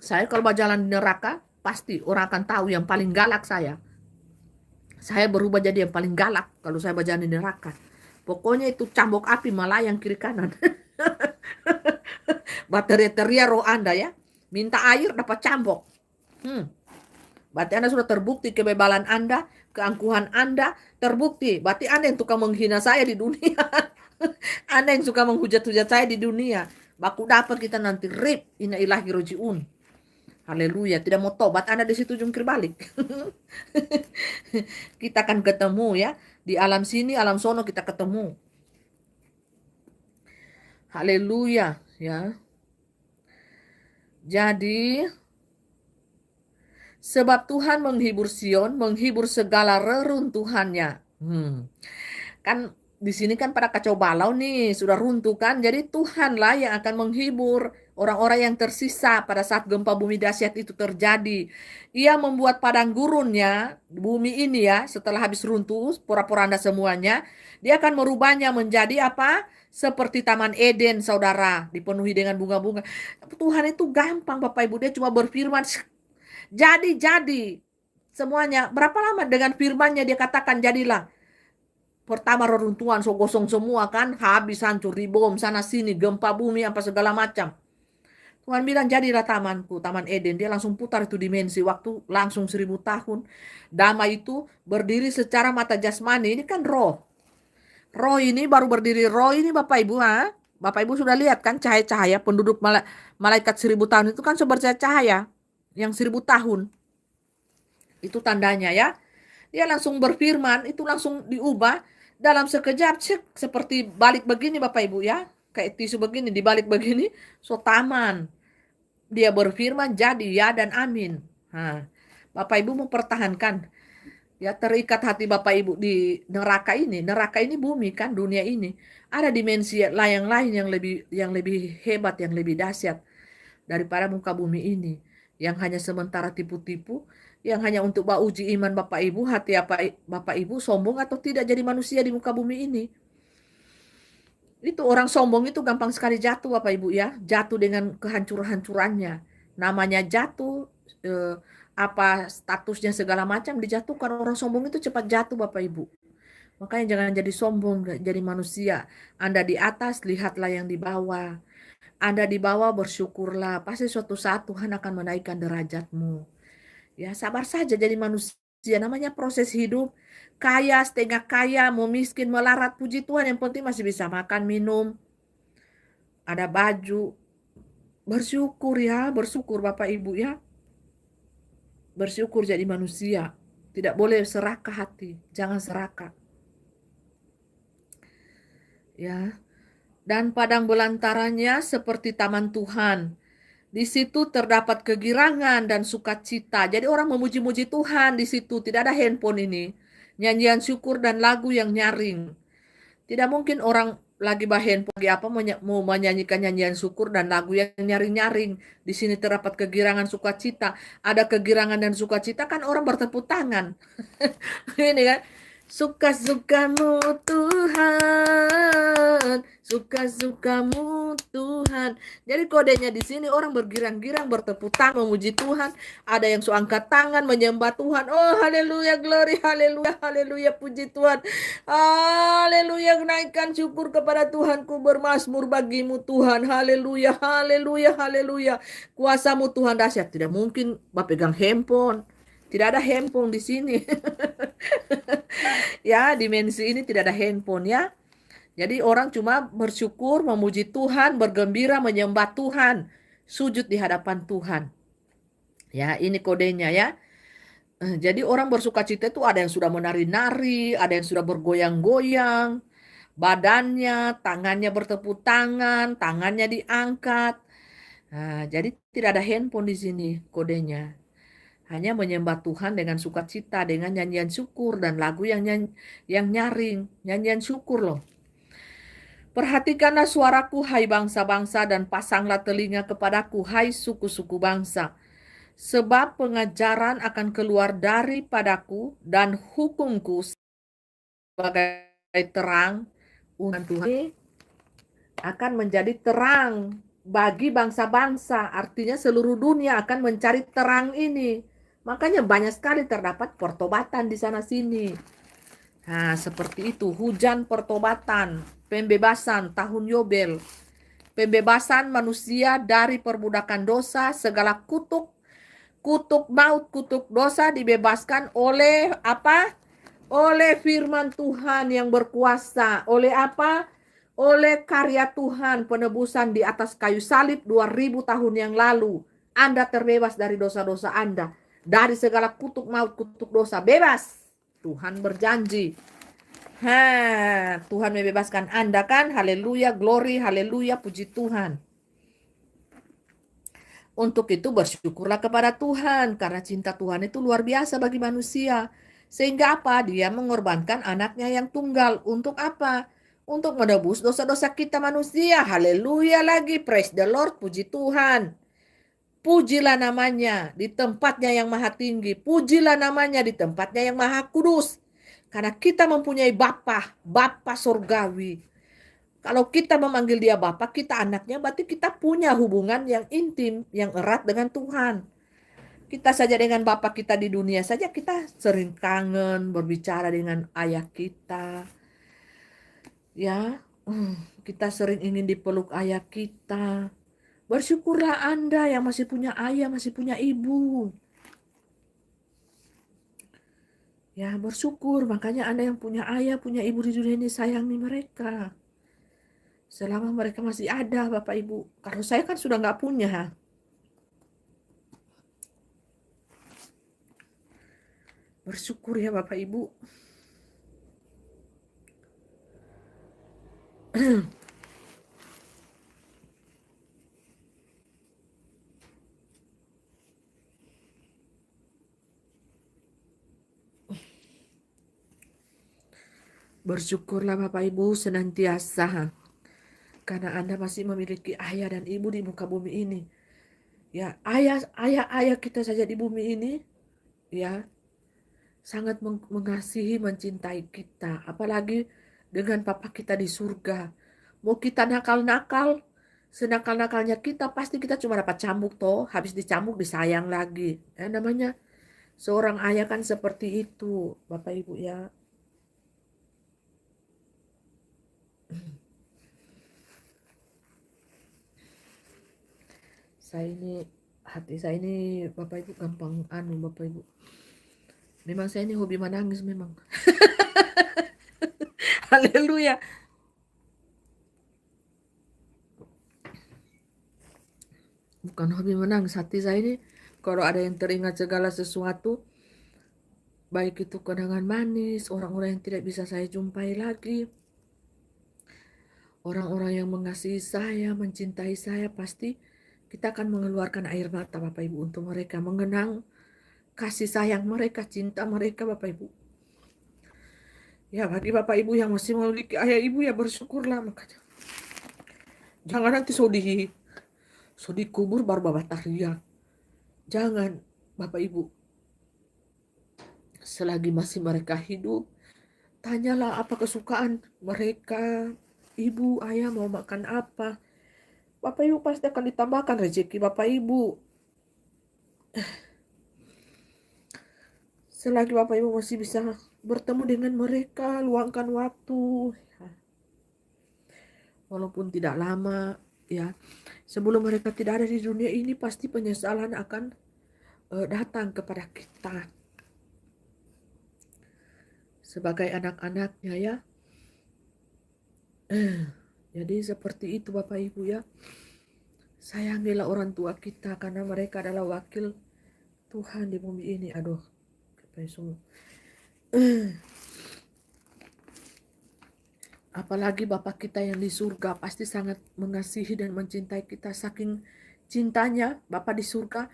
Saya kalau berjalan di neraka, pasti orang akan tahu yang paling galak saya. Saya berubah jadi yang paling galak kalau saya berjalan di neraka. Pokoknya itu cambuk api melayang kiri kanan. Bateria roh Anda ya. Minta air dapat cambuk. Berarti Anda sudah terbukti kebebalan Anda, keangkuhan Anda terbukti. Berarti Anda yang suka menghina saya di dunia. Anda yang suka menghujat-hujat saya di dunia. Baku dapat kita nanti rip inna ilahi rojiun. Haleluya, tidak mau tobat Anda di situ jungkir balik. Kita akan ketemu ya. Di alam sini, alam sono kita ketemu. Haleluya ya. Jadi sebab Tuhan menghibur Sion, menghibur segala reruntuhannya. Kan di sini kan pada kacau balau nih, sudah runtuh kan. Jadi Tuhanlah yang akan menghibur orang-orang yang tersisa pada saat gempa bumi dahsyat itu terjadi. Ia membuat padang gurunnya, bumi ini ya, setelah habis runtuh, pura-pura Anda semuanya, dia akan merubahnya menjadi apa? Seperti Taman Eden, saudara, dipenuhi dengan bunga-bunga. Tuhan itu gampang Bapak Ibu, dia cuma berfirman, jadi. Semuanya, berapa lama dengan firmannya dia katakan jadilah. Pertama reruntuhan, so gosong semua kan, habis hancur, dibom sana sini, gempa bumi, apa segala macam. Tuhan bilang jadilah tamanku, Taman Eden. Dia langsung putar itu dimensi waktu, langsung 1000 tahun. Damai itu berdiri secara mata jasmani, ini kan roh. Roh ini baru berdiri, roh ini Bapak Ibu, Bapak Ibu sudah lihat kan cahaya-cahaya penduduk malaikat 1000 tahun itu kan seperti cahaya yang 1000 tahun. Itu tandanya ya. Dia langsung berfirman, itu langsung diubah dalam sekejap, seperti balik begini Bapak Ibu ya. Kayak tisu begini, dibalik begini, so taman. Dia berfirman jadi ya dan amin. Nah, Bapak Ibu mempertahankan ya, terikat hati Bapak Ibu di neraka ini. Neraka ini bumi kan, dunia ini. Ada dimensi yang lain yang lebih hebat, yang lebih dahsyat daripada muka bumi ini. Yang hanya sementara tipu-tipu, yang hanya untuk uji iman Bapak Ibu, hati Bapak Ibu sombong atau tidak jadi manusia di muka bumi ini. Itu orang sombong itu gampang sekali jatuh Bapak Ibu ya. Jatuh dengan kehancur-hancurannya. Namanya jatuh, apa statusnya segala macam dijatuhkan. Orang sombong itu cepat jatuh Bapak Ibu. Makanya jangan jadi sombong, jadi manusia. Anda di atas, lihatlah yang di bawah. Anda di bawah, bersyukurlah. Pasti suatu saat Tuhan akan menaikkan derajatmu. Ya, sabar saja jadi manusia. Namanya proses hidup. Kaya, setengah kaya, mau miskin, melarat. Puji Tuhan, yang penting masih bisa makan, minum. Ada baju. Bersyukur ya, bersyukur Bapak Ibu ya. Bersyukur jadi manusia. Tidak boleh serakah hati. Jangan serakah. Ya. Dan padang belantaranya seperti taman Tuhan. Di situ terdapat kegirangan dan sukacita. Jadi orang memuji-muji Tuhan di situ. Tidak ada handphone ini. Nyanyian syukur dan lagu yang nyaring. Tidak mungkin orang lagi handphone lagi apa mau menyanyikan nyanyian syukur dan lagu yang nyaring-nyaring. Di sini terdapat kegirangan sukacita. Ada kegirangan dan sukacita kan orang bertepuk tangan. Ini kan. Suka-sukamu Tuhan, suka-sukamu Tuhan. Jadi kodenya di sini orang bergirang-girang, bertepuk tangan, memuji Tuhan. Ada yang angkat tangan, menyembah Tuhan. Oh, haleluya, glory, haleluya, haleluya, puji Tuhan. Haleluya, naikkan syukur kepada Tuhanku, bermazmur bagimu Tuhan. Haleluya, haleluya, haleluya. Kuasamu Tuhan dahsyat. Tidak mungkin Bapak pegang handphone. Tidak ada handphone di sini. Ya, dimensi ini tidak ada handphone ya. Jadi orang cuma bersyukur, memuji Tuhan, bergembira, menyembah Tuhan, sujud di hadapan Tuhan. Ya, ini kodenya ya. Jadi orang bersukacita itu ada yang sudah menari-nari, ada yang sudah bergoyang-goyang, badannya, tangannya bertepuk tangan, tangannya diangkat. Nah, jadi tidak ada handphone di sini kodenya. Hanya menyembah Tuhan dengan sukacita, dengan nyanyian syukur dan lagu yang nyaring, nyanyian syukur loh. Perhatikanlah suaraku, hai bangsa-bangsa, dan pasanglah telinga kepadaku, hai suku-suku bangsa. Sebab pengajaran akan keluar daripadaku, dan hukumku sebagai terang. Tuhan akan menjadi terang bagi bangsa-bangsa. Artinya seluruh dunia akan mencari terang ini. Makanya banyak sekali terdapat pertobatan di sana-sini. Nah, seperti itu. Hujan pertobatan, pembebasan, tahun Yobel. Pembebasan manusia dari perbudakan dosa, segala kutuk maut, kutuk dosa dibebaskan oleh apa? Oleh firman Tuhan yang berkuasa. Oleh apa? Oleh karya Tuhan, penebusan di atas kayu salib 2000 tahun yang lalu. Anda terbebas dari dosa-dosa Anda. Dari segala kutuk maut, kutuk dosa. Bebas. Tuhan berjanji. Tuhan membebaskan Anda kan? Haleluya, glory, haleluya, puji Tuhan. Untuk itu bersyukurlah kepada Tuhan. Karena cinta Tuhan itu luar biasa bagi manusia. Sehingga apa? Dia mengorbankan anaknya yang tunggal. Untuk apa? Untuk menebus dosa-dosa kita manusia. Haleluya lagi. Praise the Lord. Puji Tuhan. Pujilah namanya di tempatnya yang maha tinggi. Pujilah namanya di tempatnya yang maha kudus. Karena kita mempunyai Bapa surgawi. Kalau kita memanggil dia Bapa, kita anaknya, berarti kita punya hubungan yang intim, yang erat dengan Tuhan. Kita saja dengan Bapa kita di dunia saja, kita sering kangen berbicara dengan ayah kita. Ya, kita sering ingin dipeluk ayah kita. Bersyukurlah Anda yang masih punya ayah, masih punya ibu. Ya, bersyukur. Makanya Anda yang punya ayah, punya ibu di dunia ini, sayangi mereka. Selama mereka masih ada, Bapak Ibu. Kalau saya kan sudah nggak punya. Bersyukur ya Bapak Ibu. Bersyukurlah Bapak Ibu senantiasa karena Anda masih memiliki ayah dan ibu di muka bumi ini. Ya, ayah kita saja di bumi ini ya sangat mengasihi, mencintai kita, apalagi dengan Papa kita di surga. Mau kita nakal-nakal, senakal-nakalnya kita pasti kita cuma dapat cambuk toh, habis dicambuk disayang lagi. Namanya seorang ayah kan seperti itu, Bapak Ibu ya. Hati saya ini Bapak Ibu gampang Bapak Ibu. Memang saya ini hobi menangis memang. Haleluya. Bukan hobi menangis, hati saya ini kalau ada yang teringat segala sesuatu, baik itu kenangan manis, orang-orang yang tidak bisa saya jumpai lagi, orang-orang yang mengasihi saya, mencintai saya, pasti kita akan mengeluarkan air mata Bapak Ibu untuk mereka, mengenang kasih sayang mereka, cinta mereka Bapak Ibu. Ya bagi Bapak Ibu yang masih memiliki ayah ibu ya bersyukurlah makanya. Jangan nanti so kubur baru Bapak teriak. Jangan Bapak Ibu. Selagi masih mereka hidup, tanyalah apa kesukaan mereka. Ibu, ayah mau makan apa? Bapak Ibu pasti akan ditambahkan rezeki Bapak Ibu. Selagi Bapak Ibu masih bisa bertemu dengan mereka, luangkan waktu. Walaupun tidak lama, ya. Sebelum mereka tidak ada di dunia ini, pasti penyesalan akan datang kepada kita. Sebagai anak-anaknya ya. Jadi seperti itu Bapak Ibu ya. Sayangilah orang tua kita karena mereka adalah wakil Tuhan di bumi ini. Aduh, apalagi Bapak kita yang di surga pasti sangat mengasihi dan mencintai kita. Saking cintanya Bapak di surga,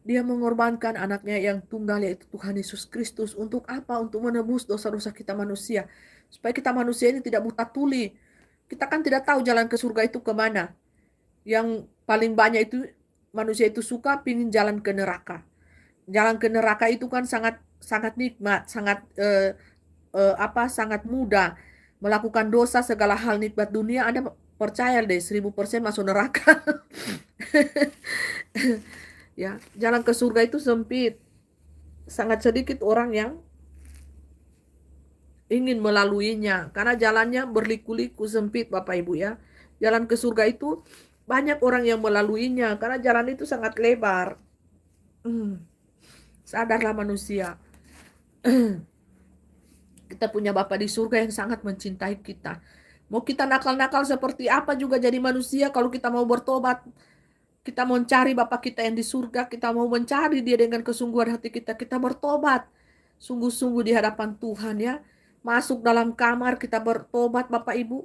dia mengorbankan anaknya yang tunggal yaitu Tuhan Yesus Kristus. Untuk apa? Untuk menebus dosa-dosa kita manusia. Supaya kita manusia ini tidak buta tuli. Kita kan tidak tahu jalan ke surga itu kemana. Yang paling banyak itu manusia itu suka pingin jalan ke neraka. Jalan ke neraka itu kan sangat sangat nikmat, sangat sangat mudah. Melakukan dosa segala hal nikmat dunia, Anda percaya deh 1000% masuk neraka. Ya, jalan ke surga itu sempit. Sangat sedikit orang yang ingin melaluinya karena jalannya berliku-liku sempit Bapak Ibu ya. Jalan ke surga itu banyak orang yang melaluinya karena jalan itu sangat lebar. Sadarlah manusia. Kita punya Bapa di surga yang sangat mencintai kita. Mau kita nakal-nakal seperti apa juga jadi manusia, kalau kita mau bertobat, kita mau mencari Bapa kita yang di surga, kita mau mencari Dia dengan kesungguhan hati kita, kita bertobat. Sungguh-sungguh di hadapan Tuhan ya. Masuk dalam kamar kita bertobat Bapak Ibu.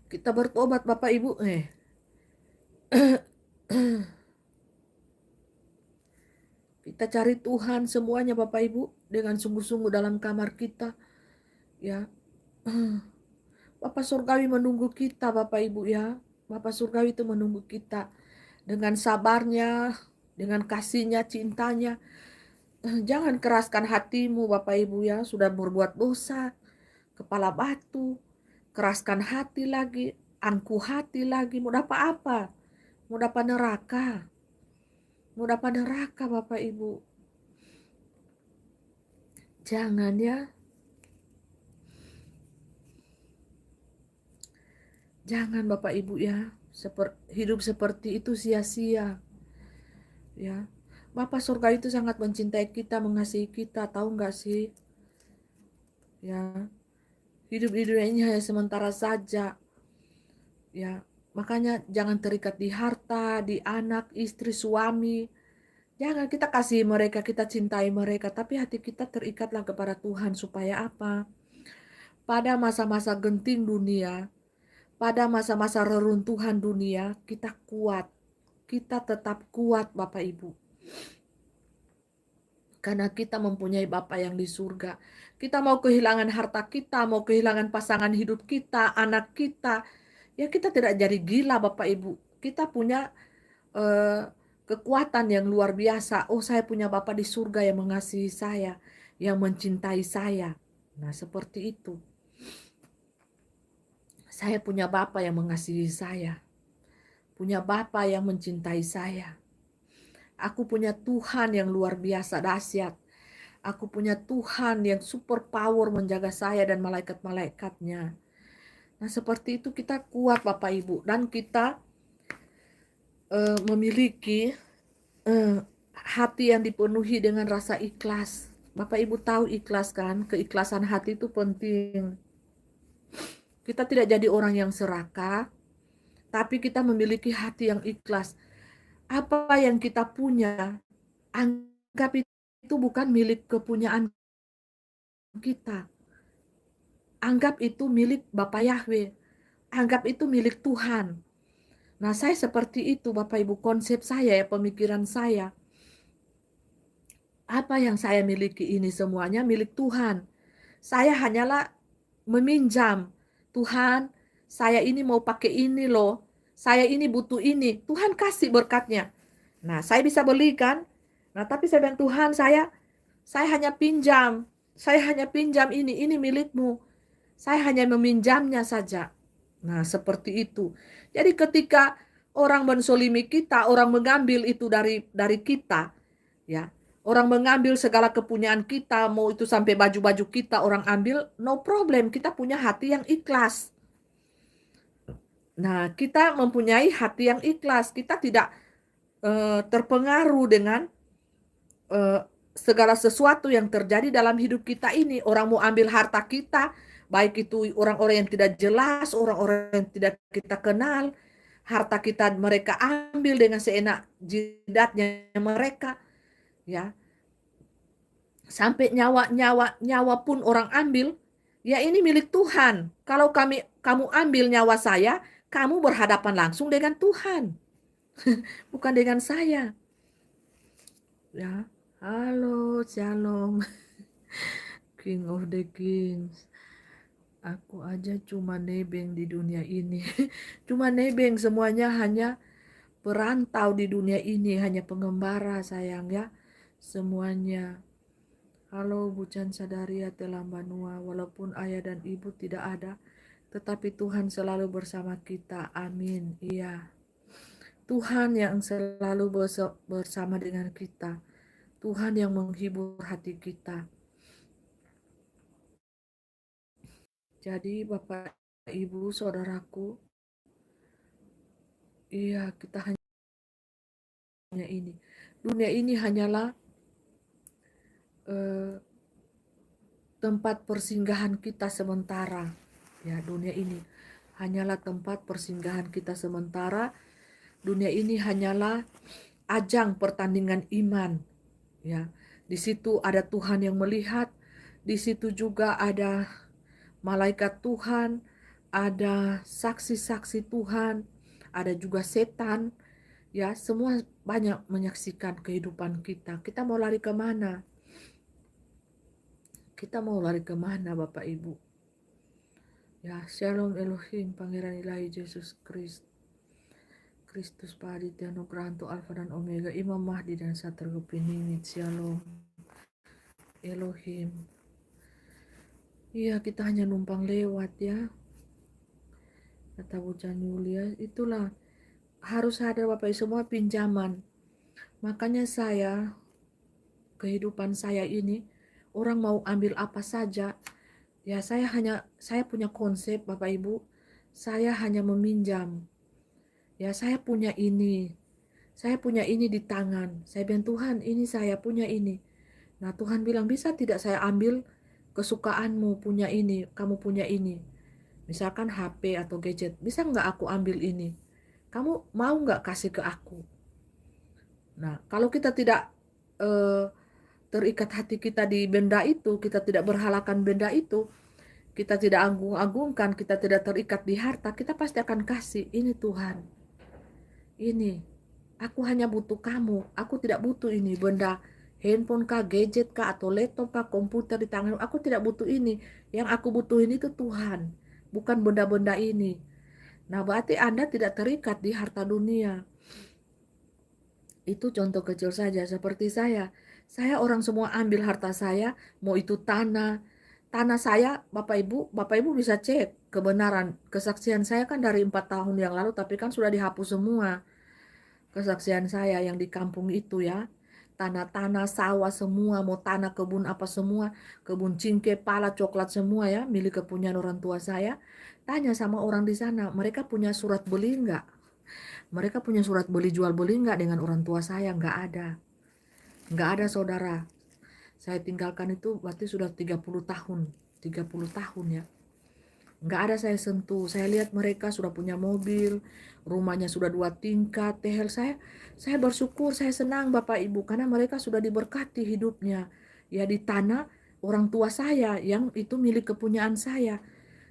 Kita bertobat Bapak Ibu. Kita cari Tuhan semuanya Bapak Ibu dengan sungguh-sungguh dalam kamar kita. Ya. Bapak surgawi menunggu kita Bapak Ibu ya. Bapak surgawi itu menunggu kita dengan sabarnya, dengan kasihnya, cintanya. Jangan keraskan hatimu Bapak Ibu ya. Sudah berbuat dosa, kepala batu, keraskan hati lagi, angkuh hati lagi. Mau dapat apa? Mau dapat neraka. Mau dapat neraka Bapak Ibu. Jangan ya. Jangan Bapak Ibu ya. Hidup seperti itu sia-sia. Ya. Bapak surga itu sangat mencintai kita, mengasihi kita, tahu nggak sih? Ya. Hidup di dunia ini hanya sementara saja. Ya, makanya jangan terikat di harta, di anak, istri, suami. Jangan kita kasih mereka, kita cintai mereka, tapi hati kita terikatlah kepada Tuhan supaya apa? Pada masa-masa genting dunia, pada masa-masa reruntuhan dunia, kita kuat. Kita tetap kuat, Bapak Ibu. Karena kita mempunyai Bapa yang di surga. Kita mau kehilangan harta kita, mau kehilangan pasangan hidup kita, anak kita. Ya kita tidak jadi gila Bapak Ibu. Kita punya kekuatan yang luar biasa. Oh, saya punya Bapa di surga yang mengasihi saya, yang mencintai saya. Nah, seperti itu. Saya punya Bapa yang mengasihi saya. Punya Bapa yang mencintai saya. Aku punya Tuhan yang luar biasa dahsyat. Aku punya Tuhan yang super power menjaga saya dan malaikat-malaikatnya. Nah, seperti itu kita kuat Bapak Ibu. Dan kita memiliki hati yang dipenuhi dengan rasa ikhlas. Bapak Ibu tahu ikhlas kan? Keikhlasan hati itu penting. Kita tidak jadi orang yang serakah, tapi kita memiliki hati yang ikhlas. Apa yang kita punya, anggap itu bukan milik kepunyaan kita. Anggap itu milik Bapak Yahweh. Anggap itu milik Tuhan. Nah, saya seperti itu Bapak Ibu, konsep saya ya, pemikiran saya. Apa yang saya miliki ini semuanya milik Tuhan. Saya hanyalah meminjam. Tuhan, saya ini mau pakai ini loh. Saya ini butuh ini. Tuhan kasih berkatnya. Nah, saya bisa belikan. Nah, tapi saya bilang, Tuhan, saya hanya pinjam. Saya hanya pinjam ini milikmu. Saya hanya meminjamnya saja. Nah, seperti itu. Jadi ketika orang mensolimi kita, orang mengambil itu dari kita, ya. Orang mengambil segala kepunyaan kita, mau itu sampai baju-baju kita orang ambil, no problem. Kita punya hati yang ikhlas. Nah, kita mempunyai hati yang ikhlas. Kita tidak terpengaruh dengan segala sesuatu yang terjadi dalam hidup kita ini. Orang mau ambil harta kita, baik itu orang-orang yang tidak jelas, orang-orang yang tidak kita kenal, harta kita mereka ambil dengan seenak jidatnya mereka, ya. Sampai nyawa pun orang ambil, ya ini milik Tuhan. Kalau kamu ambil nyawa saya, kamu berhadapan langsung dengan Tuhan, bukan dengan saya. Ya, halo, shalom. King of the Kings. Aku aja cuma nebeng di dunia ini. Cuma nebeng, semuanya hanya perantau di dunia ini, hanya pengembara sayang ya. Semuanya. Halo Bucan Sadaria Telambanua, walaupun ayah dan ibu tidak ada, tetapi Tuhan selalu bersama kita. Amin. Iya. Tuhan yang selalu bersama dengan kita. Tuhan yang menghibur hati kita. Jadi Bapak, Ibu, Saudaraku, iya kita hanya ini. Dunia ini hanyalah tempat persinggahan kita sementara. Ya, dunia ini hanyalah tempat persinggahan kita sementara. Dunia ini hanyalah ajang pertandingan iman. Ya, di situ ada Tuhan yang melihat, di situ juga ada malaikat Tuhan, ada saksi-saksi Tuhan, ada juga setan. Ya, semua banyak menyaksikan kehidupan kita. Kita mau lari kemana? Kita mau lari kemana Bapak Ibu? Ya, Shalom Elohim, Pangeran Ilahi Yesus Kristus Paditya Nugranto Alfa dan Omega, Imam Mahdi dan Satria Piningit. Shalom Elohim. Iya, kita hanya numpang lewat ya. Kata Bucan Yulia, itulah harus ada Bapak Ibu, semua pinjaman. Makanya kehidupan saya ini, orang mau ambil apa saja, ya saya punya konsep Bapak Ibu, saya hanya meminjam. Ya saya punya ini di tangan. Saya bilang, Tuhan ini saya punya ini. Nah Tuhan bilang, bisa tidak saya ambil kesukaanmu punya ini, kamu punya ini. Misalkan HP atau gadget, bisa nggak aku ambil ini? Kamu mau nggak kasih ke aku? Nah, kalau kita tidak eh, terikat hati kita di benda itu, kita tidak berhalakan benda itu, kita tidak agung-agungkan, kita tidak terikat di harta, kita pasti akan kasih. Ini Tuhan, ini aku hanya butuh kamu, aku tidak butuh ini benda handphone kah, gadget kah, atau laptop kah, komputer di tangan, aku tidak butuh ini. Yang aku butuhin itu Tuhan, bukan benda-benda ini. Nah, berarti Anda tidak terikat di harta dunia. Itu contoh kecil saja seperti saya. Saya orang semua ambil harta saya, mau itu tanah. Tanah saya, Bapak Ibu bisa cek kebenaran. Kesaksian saya kan dari 4 tahun yang lalu, tapi kan sudah dihapus semua. Kesaksian saya yang di kampung itu ya. Tanah-tanah, sawah semua, mau tanah kebun apa semua, kebun cingke, pala, coklat semua ya, milik kepunyaan orang tua saya. Tanya sama orang di sana, mereka punya surat beli enggak? Mereka punya surat beli jual beli enggak dengan orang tua saya? Enggak ada. Enggak ada saudara. Saya tinggalkan itu berarti sudah 30 tahun. 30 tahun ya. Enggak ada saya sentuh. Saya lihat mereka sudah punya mobil, rumahnya sudah 2 tingkat. Tehel saya bersyukur, saya senang Bapak Ibu karena mereka sudah diberkati hidupnya. Ya di tanah orang tua saya yang itu milik kepunyaan saya.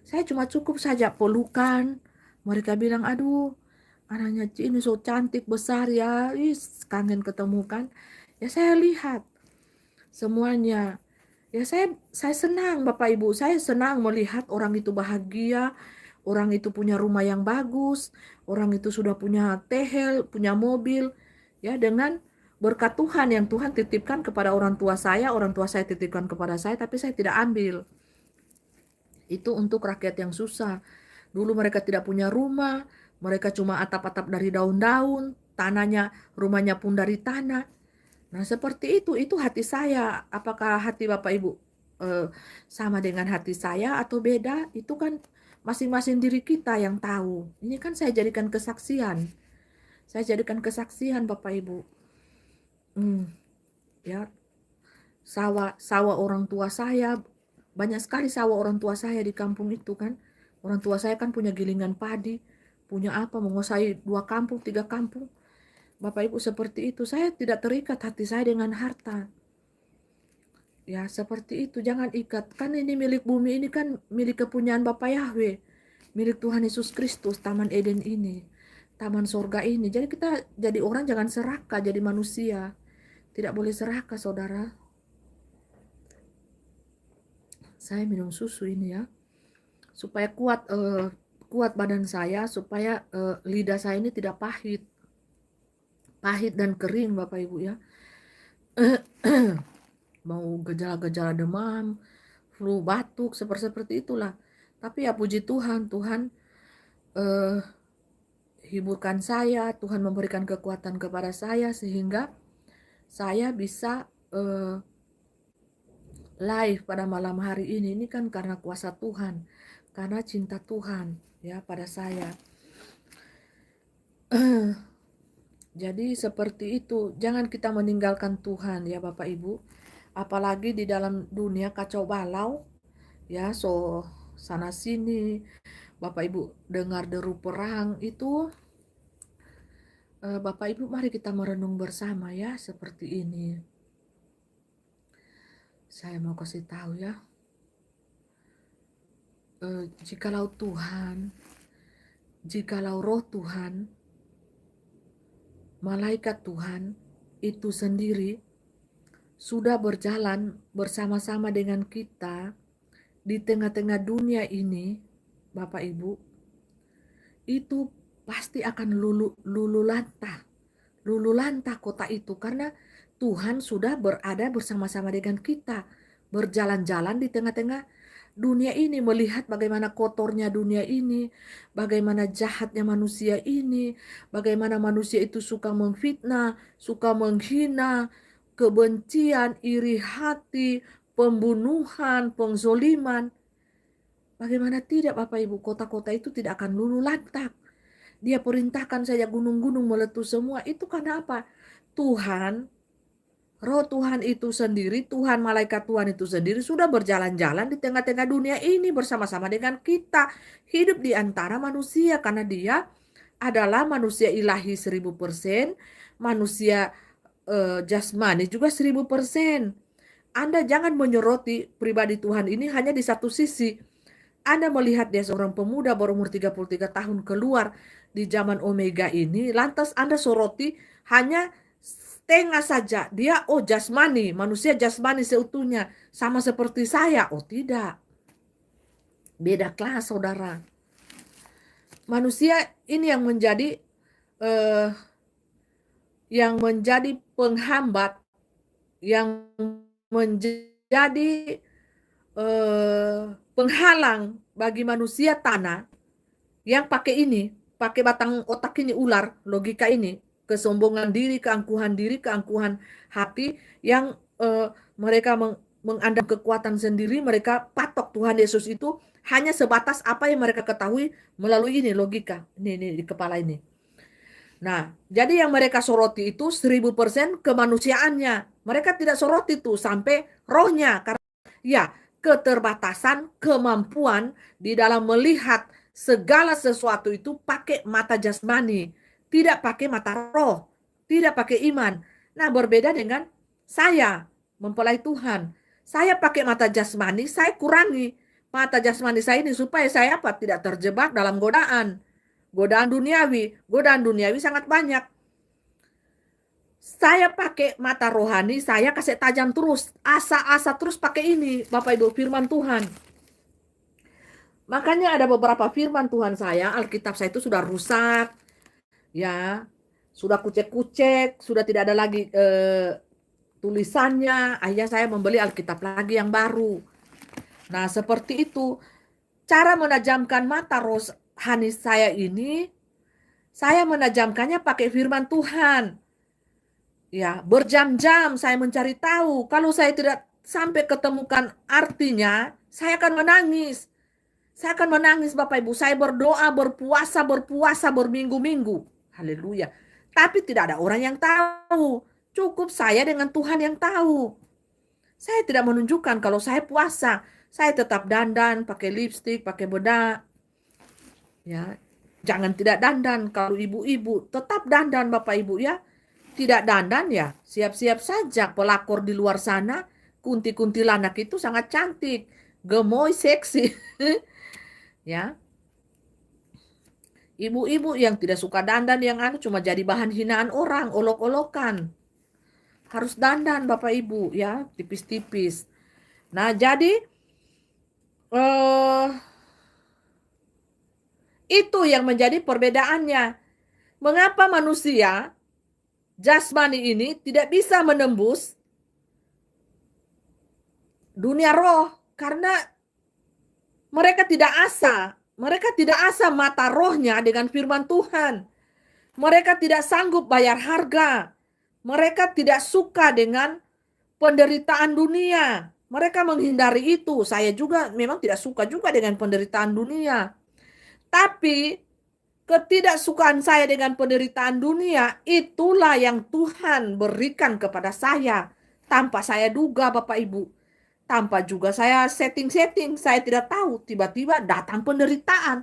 Saya cuma cukup saja pelukan. Mereka bilang, aduh, anaknya ini so cantik besar ya, kangen ketemu kan. Ya saya lihat semuanya. Ya saya senang Bapak Ibu, saya senang melihat orang itu bahagia, orang itu punya rumah yang bagus, orang itu sudah punya tehel, punya mobil, ya dengan berkat Tuhan yang Tuhan titipkan kepada orang tua saya titipkan kepada saya, tapi saya tidak ambil. Itu untuk rakyat yang susah. Dulu mereka tidak punya rumah, mereka cuma atap-atap dari daun-daun, tanahnya, rumahnya pun dari tanah. Nah, seperti itu hati saya. Apakah hati Bapak Ibu sama dengan hati saya atau beda? Itu kan masing-masing diri kita yang tahu. Ini kan saya jadikan kesaksian. Saya jadikan kesaksian Bapak Ibu. Ya, sawah orang tua saya, banyak sekali sawah orang tua saya di kampung itu kan. Orang tua saya kan punya gilingan padi, punya apa, menguasai 2 kampung, 3 kampung. Bapak Ibu seperti itu, saya tidak terikat hati saya dengan harta. Ya seperti itu, jangan ikat. Kan ini milik bumi, ini kan milik kepunyaan Bapak Yahweh. Milik Tuhan Yesus Kristus, Taman Eden ini. Taman sorga ini. Jadi kita jadi orang jangan serakah, jadi manusia. Tidak boleh serakah saudara. Saya minum susu ini ya. Supaya kuat badan saya, supaya lidah saya ini tidak pahit. Pahit dan kering Bapak Ibu ya. Mau gejala-gejala demam, flu, batuk, seperti itulah. Tapi ya puji Tuhan, Tuhan hiburkan saya, Tuhan memberikan kekuatan kepada saya sehingga saya bisa live pada malam hari ini. Ini kan karena kuasa Tuhan, karena cinta Tuhan ya pada saya. Jadi seperti itu, jangan kita meninggalkan Tuhan ya Bapak Ibu. Apalagi di dalam dunia kacau balau, ya sana sini, Bapak Ibu dengar deru perang itu, Bapak Ibu mari kita merenung bersama ya seperti ini. Saya mau kasih tahu ya, jikalau roh Tuhan, malaikat Tuhan itu sendiri sudah berjalan bersama-sama dengan kita di tengah-tengah dunia ini, Bapak Ibu, itu pasti akan lulu lantah kota itu karena Tuhan sudah berada bersama-sama dengan kita, berjalan-jalan di tengah-tengah dunia ini, melihat bagaimana kotornya dunia ini, bagaimana jahatnya manusia ini, bagaimana manusia itu suka memfitnah, suka menghina, kebencian, iri hati, pembunuhan, penzoliman. Bagaimana tidak Bapak Ibu, kota-kota itu tidak akan luluh lantak. Dia perintahkan saja gunung-gunung meletus semua. Itu karena apa? Tuhan, roh Tuhan itu sendiri, Tuhan malaikat Tuhan itu sendiri sudah berjalan-jalan di tengah-tengah dunia ini bersama-sama dengan kita. Hidup di antara manusia karena dia adalah manusia ilahi 1000%, manusia jasmani juga 1000%. Anda jangan menyoroti pribadi Tuhan ini hanya di satu sisi. Anda melihat dia seorang pemuda berumur 33 tahun keluar di zaman Omega ini, lantas Anda soroti hanya setengah saja. Dia, oh jasmani, manusia jasmani seutuhnya, sama seperti saya. Oh tidak, beda kelas saudara. Manusia ini eh, yang menjadi penghambat, yang menjadi penghalang bagi manusia tanah yang pakai batang otak ini, ular, logika ini, kesombongan diri, keangkuhan hati yang mereka mengandalkan kekuatan sendiri, mereka patok Tuhan Yesus itu hanya sebatas apa yang mereka ketahui melalui ini logika, ini di kepala ini. Nah, jadi yang mereka soroti itu 1000% kemanusiaannya. Mereka tidak soroti itu sampai rohnya. Karena ya, keterbatasan kemampuan di dalam melihat segala sesuatu itu pakai mata jasmani. Tidak pakai mata roh. Tidak pakai iman. Nah, berbeda dengan saya mempelai Tuhan. Saya pakai mata jasmani, saya kurangi mata jasmani saya ini supaya saya apa? Tidak terjebak dalam godaan. Godaan duniawi sangat banyak. Saya pakai mata rohani, saya kasih tajam terus, asa-asa terus pakai ini, Bapak Ibu, firman Tuhan. Makanya ada beberapa firman Tuhan saya, Alkitab saya itu sudah rusak, ya, sudah kucek-kucek, sudah tidak ada lagi tulisannya. Akhirnya saya membeli Alkitab lagi yang baru. Nah, seperti itu. Cara menajamkan mata rohani saya ini, saya menajamkannya pakai firman Tuhan. Ya, berjam-jam saya mencari tahu. Kalau saya tidak sampai ketemukan artinya, saya akan menangis. Saya akan menangis Bapak Ibu. Saya berdoa, berpuasa berminggu-minggu. Haleluya. Tapi tidak ada orang yang tahu. Cukup saya dengan Tuhan yang tahu. Saya tidak menunjukkan kalau saya puasa. Saya tetap dandan, pakai lipstik, pakai bedak. Ya, jangan tidak dandan. Kalau ibu-ibu tetap dandan Bapak Ibu ya. Tidak dandan ya, siap-siap saja pelakor di luar sana, kunti-kuntilanak itu sangat cantik, gemoy, seksi. Ya, ibu-ibu yang tidak suka dandan yang cuma jadi bahan hinaan orang, olok-olokan. Harus dandan Bapak Ibu ya, tipis-tipis. Nah, jadi eh itu yang menjadi perbedaannya. Mengapa manusia jasmani ini tidak bisa menembus dunia roh? Karena mereka tidak asa mata rohnya dengan firman Tuhan. Mereka tidak sanggup bayar harga. Mereka tidak suka dengan penderitaan dunia. Mereka menghindari itu. Saya juga memang tidak suka juga dengan penderitaan dunia. Tapi ketidaksukaan saya dengan penderitaan dunia, itulah yang Tuhan berikan kepada saya. Tanpa saya duga Bapak Ibu. Tanpa juga saya setting-setting, saya tidak tahu. Tiba-tiba datang penderitaan.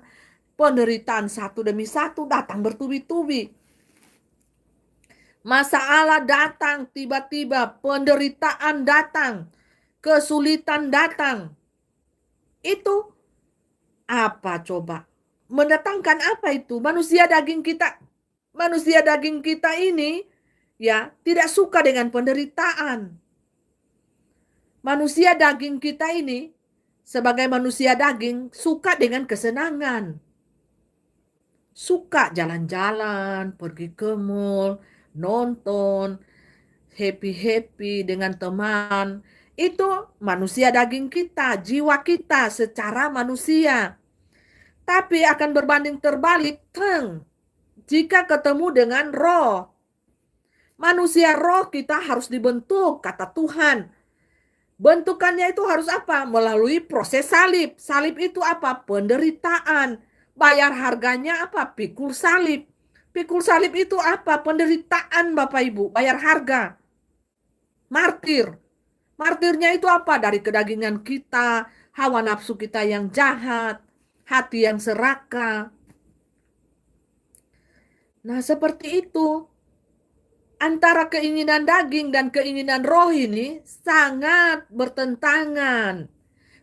Penderitaan satu demi satu datang bertubi-tubi. Masalah datang tiba-tiba, penderitaan datang, kesulitan datang. Itu apa coba? Mendatangkan apa itu? Manusia daging kita ini ya tidak suka dengan penderitaan. Manusia daging kita ini sebagai manusia daging suka dengan kesenangan. Suka jalan-jalan, pergi ke mall, nonton, happy-happy dengan teman. Itu manusia daging kita, jiwa kita secara manusia. Tapi akan berbanding terbalik, jika ketemu dengan roh. Manusia roh kita harus dibentuk, kata Tuhan. Bentukannya itu harus apa? Melalui proses salib. Salib itu apa? Penderitaan. Bayar harganya apa? Pikul salib. Pikul salib itu apa? Penderitaan Bapak Ibu. Bayar harga. Martir. Martirnya itu apa? Dari kedagingan kita, hawa nafsu kita yang jahat, hati yang serakah. Nah seperti itu. Antara keinginan daging dan keinginan roh ini sangat bertentangan.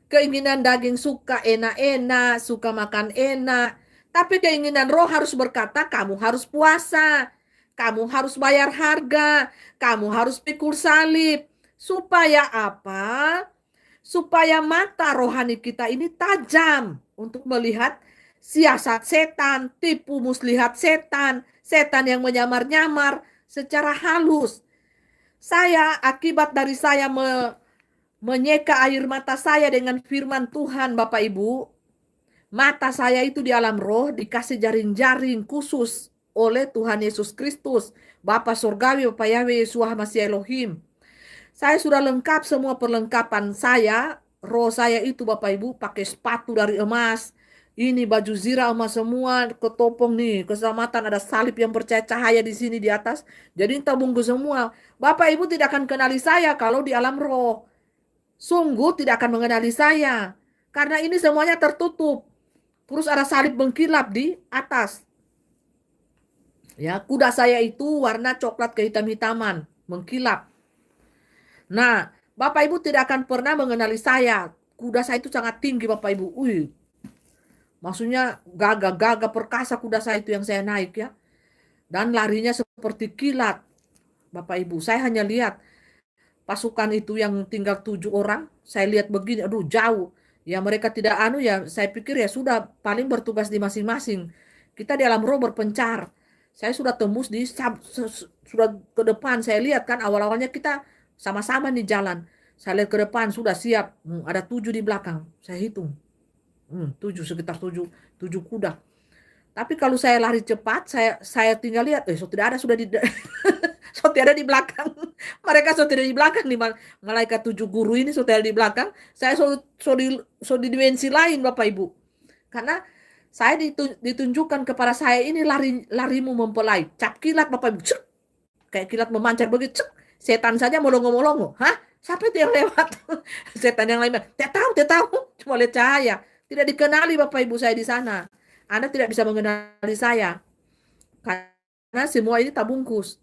Keinginan daging suka enak-enak, suka makan enak. Tapi keinginan roh harus berkata, kamu harus puasa. Kamu harus bayar harga. Kamu harus pikul salib. Supaya apa? Supaya mata rohani kita ini tajam untuk melihat siasat setan, tipu muslihat setan, setan yang menyamar-nyamar secara halus. Akibat dari saya menyeka air mata saya dengan firman Tuhan, Bapak Ibu, mata saya itu di alam roh dikasih jaring-jaring khusus oleh Tuhan Yesus Kristus, Bapa Surgawi, Bapa Yahweh, Yeshua Masih Elohim. Saya sudah lengkap semua perlengkapan saya, roh saya itu Bapak Ibu, pakai sepatu dari emas, ini baju zirah emas semua, ketopong nih, keselamatan, ada salib yang percaya cahaya di sini di atas. Jadi tabungku semua. Bapak Ibu tidak akan kenali saya kalau di alam roh. Sungguh tidak akan mengenali saya. Karena ini semuanya tertutup. Terus ada salib mengkilap di atas. Ya, kuda saya itu warna coklat kehitam-hitaman, mengkilap. Nah, Bapak Ibu tidak akan pernah mengenali saya. Kuda saya itu sangat tinggi Bapak Ibu. Maksudnya gagah-gagah perkasa kuda saya itu yang saya naik ya. Dan larinya seperti kilat. Bapak Ibu, saya hanya lihat pasukan itu yang tinggal 7 orang. Saya lihat begini, aduh jauh. Ya mereka tidak ya saya pikir ya sudah paling bertugas di masing-masing. Kita di alam roh berpencar. Saya sudah tembus sudah ke depan. Saya lihat kan awal-awalnya kita sama-sama di jalan. Saya lihat ke depan sudah siap. Ada 7 di belakang. Saya hitung. 7 sekitar 7 kuda. Tapi kalau saya lari cepat, saya tinggal lihat, so tidak ada sudah di so tidak ada di belakang. Mereka so tidak di belakang nih malaikat 7 guru ini so tidak di belakang. Saya so di dimensi lain Bapak Ibu. Karena saya ditunjukkan kepada saya ini larimu mempelai. Cap kilat Bapak Ibu. Cuk. Kayak kilat memancar begitu. Cuk. Setan saja molongo-molongo. Hah? Siapa itu yang lewat? Setan yang lain. Tidak tahu. Cuma lihat cahaya. Tidak dikenali Bapak Ibu saya di sana. Anda tidak bisa mengenali saya. Karena semua ini tabungkus.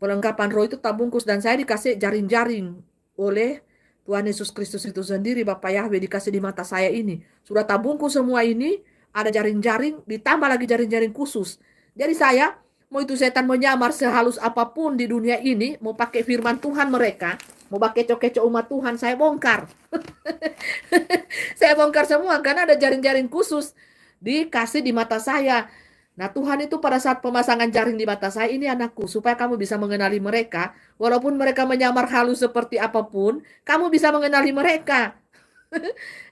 Perlengkapan roh itu tabungkus. Dan saya dikasih jaring-jaring oleh Tuhan Yesus Kristus itu sendiri. Bapak Yahweh dikasih di mata saya ini. Sudah tabungkus semua ini. Ada jaring-jaring. Ditambah lagi jaring-jaring khusus. Jadi saya, mau itu setan menyamar sehalus apapun di dunia ini. Mau pakai firman Tuhan mereka. Mau pakai kecoh-kecoh umat Tuhan. Saya bongkar. Saya bongkar semua. Karena ada jaring-jaring khusus. Dikasih di mata saya. Nah Tuhan itu pada saat pemasangan jaring di mata saya, ini anakku, supaya kamu bisa mengenali mereka. Walaupun mereka menyamar halus seperti apapun, kamu bisa mengenali mereka.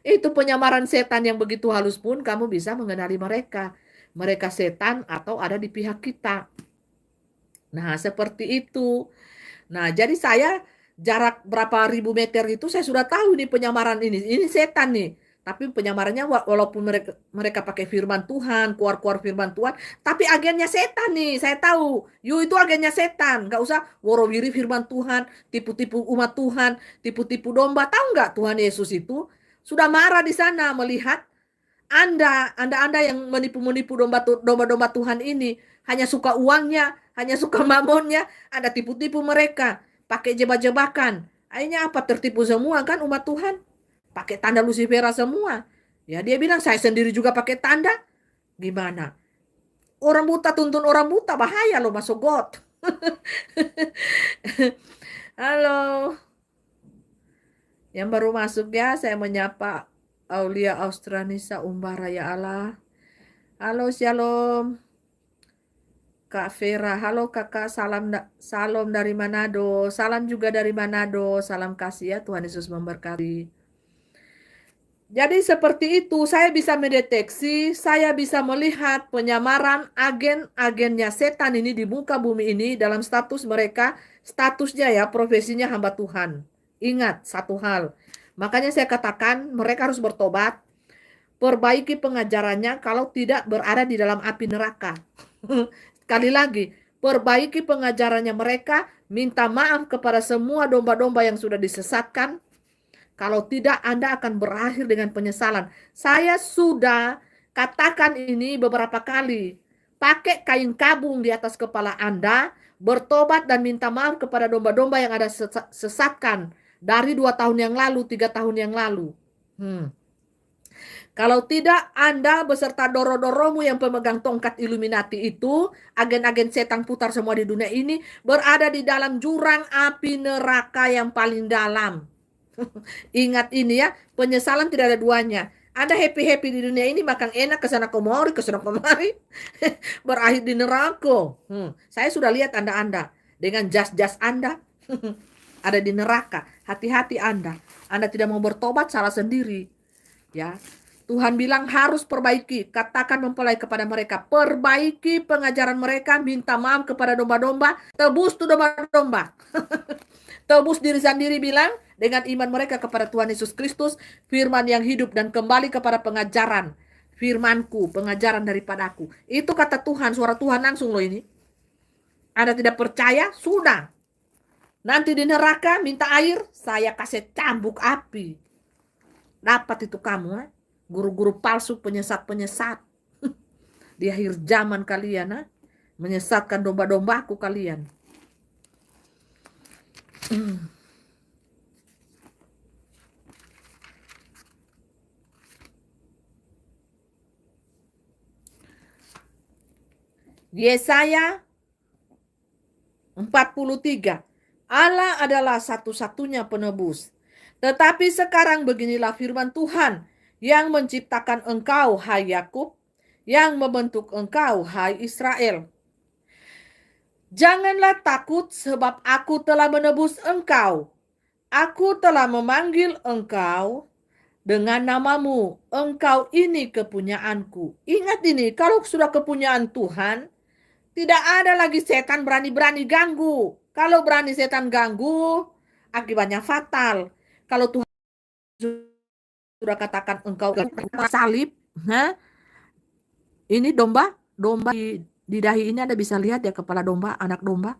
Itu penyamaran setan yang begitu halus pun, kamu bisa mengenali mereka. Mereka setan atau ada di pihak kita. Nah seperti itu. Nah jadi saya jarak berapa ribu meter itu saya sudah tahu nih penyamaran ini. Ini setan nih. Tapi penyamarannya walaupun mereka pakai firman Tuhan, keluar-keluar firman Tuhan, tapi agennya setan nih, saya tahu. Itu agennya setan. Gak usah worowiri firman Tuhan, tipu-tipu umat Tuhan, tipu-tipu domba. Tahu nggak Tuhan Yesus itu sudah marah di sana melihat Anda yang menipu-menipu domba-domba Tuhan ini. Hanya suka uangnya, hanya suka mamonnya, Anda tipu-tipu mereka, pakai jebak-jebakan. Akhirnya apa? Tertipu semua kan umat Tuhan. Pakai tanda Lucifera semua. Ya dia bilang saya sendiri juga pakai tanda. Gimana? Orang buta tuntun orang buta, bahaya loh masuk got. Halo. Yang baru masuk ya, saya menyapa Aulia Austranisa Umbara ya Allah. Halo Shalom. Kak Vera, halo kakak, salam dari Manado. Salam juga dari Manado. Salam kasih ya, Tuhan Yesus memberkati. Jadi seperti itu, saya bisa mendeteksi, saya bisa melihat penyamaran agen-agennya setan ini di muka bumi ini dalam status mereka, statusnya ya, profesinya hamba Tuhan. Ingat satu hal, makanya saya katakan mereka harus bertobat, perbaiki pengajarannya kalau tidak berada di dalam api neraka. Sekali lagi, perbaiki pengajarannya mereka, minta maaf kepada semua domba-domba yang sudah disesatkan. Kalau tidak, Anda akan berakhir dengan penyesalan. Saya sudah katakan ini beberapa kali. Pakai kain kabung di atas kepala Anda. bertobat dan minta maaf kepada domba-domba yang ada sesatkan dari 2 tahun yang lalu, 3 tahun yang lalu. Kalau tidak, Anda beserta doro-doromu yang pemegang tongkat Illuminati itu, agen-agen setan putar semua di dunia ini, berada di dalam jurang api neraka yang paling dalam. Ingat ini ya, penyesalan tidak ada duanya. Anda happy-happy di dunia ini, makan enak, kesana kemari, berakhir di neraka. Saya sudah lihat Anda dengan jas-jas Anda ada di neraka. Hati-hati Anda. Anda tidak mau bertobat, salah sendiri. Ya, Tuhan bilang harus perbaiki. Katakan mempelai kepada mereka, perbaiki pengajaran mereka, minta maaf kepada domba-domba, tebus tuh domba-domba. Tebus diri sendiri bilang dengan iman mereka kepada Tuhan Yesus Kristus, firman yang hidup, dan kembali kepada pengajaran firmanku, pengajaran daripadaku. Itu kata Tuhan, suara Tuhan langsung loh ini. Anda tidak percaya? Sudah. Nanti di neraka minta air, saya kasih cambuk api. Dapat itu kamu, guru-guru palsu, penyesat-penyesat. Di akhir zaman kalian, menyesatkan domba-dombaku kalian. Yesaya 43. Allah adalah satu-satunya penebus. Tetapi sekarang beginilah firman Tuhan yang menciptakan engkau, hai Yakub, yang membentuk engkau, hai Israel. Janganlah takut, sebab aku telah menebus engkau. Aku telah memanggil engkau dengan namamu. Engkau ini kepunyaanku. Ingat ini, kalau sudah kepunyaan Tuhan, tidak ada lagi setan berani-berani ganggu. Kalau berani setan ganggu, akibatnya fatal. Kalau Tuhan sudah katakan engkau salib, ini domba di dahi ini Anda bisa lihat ya, kepala domba, anak domba.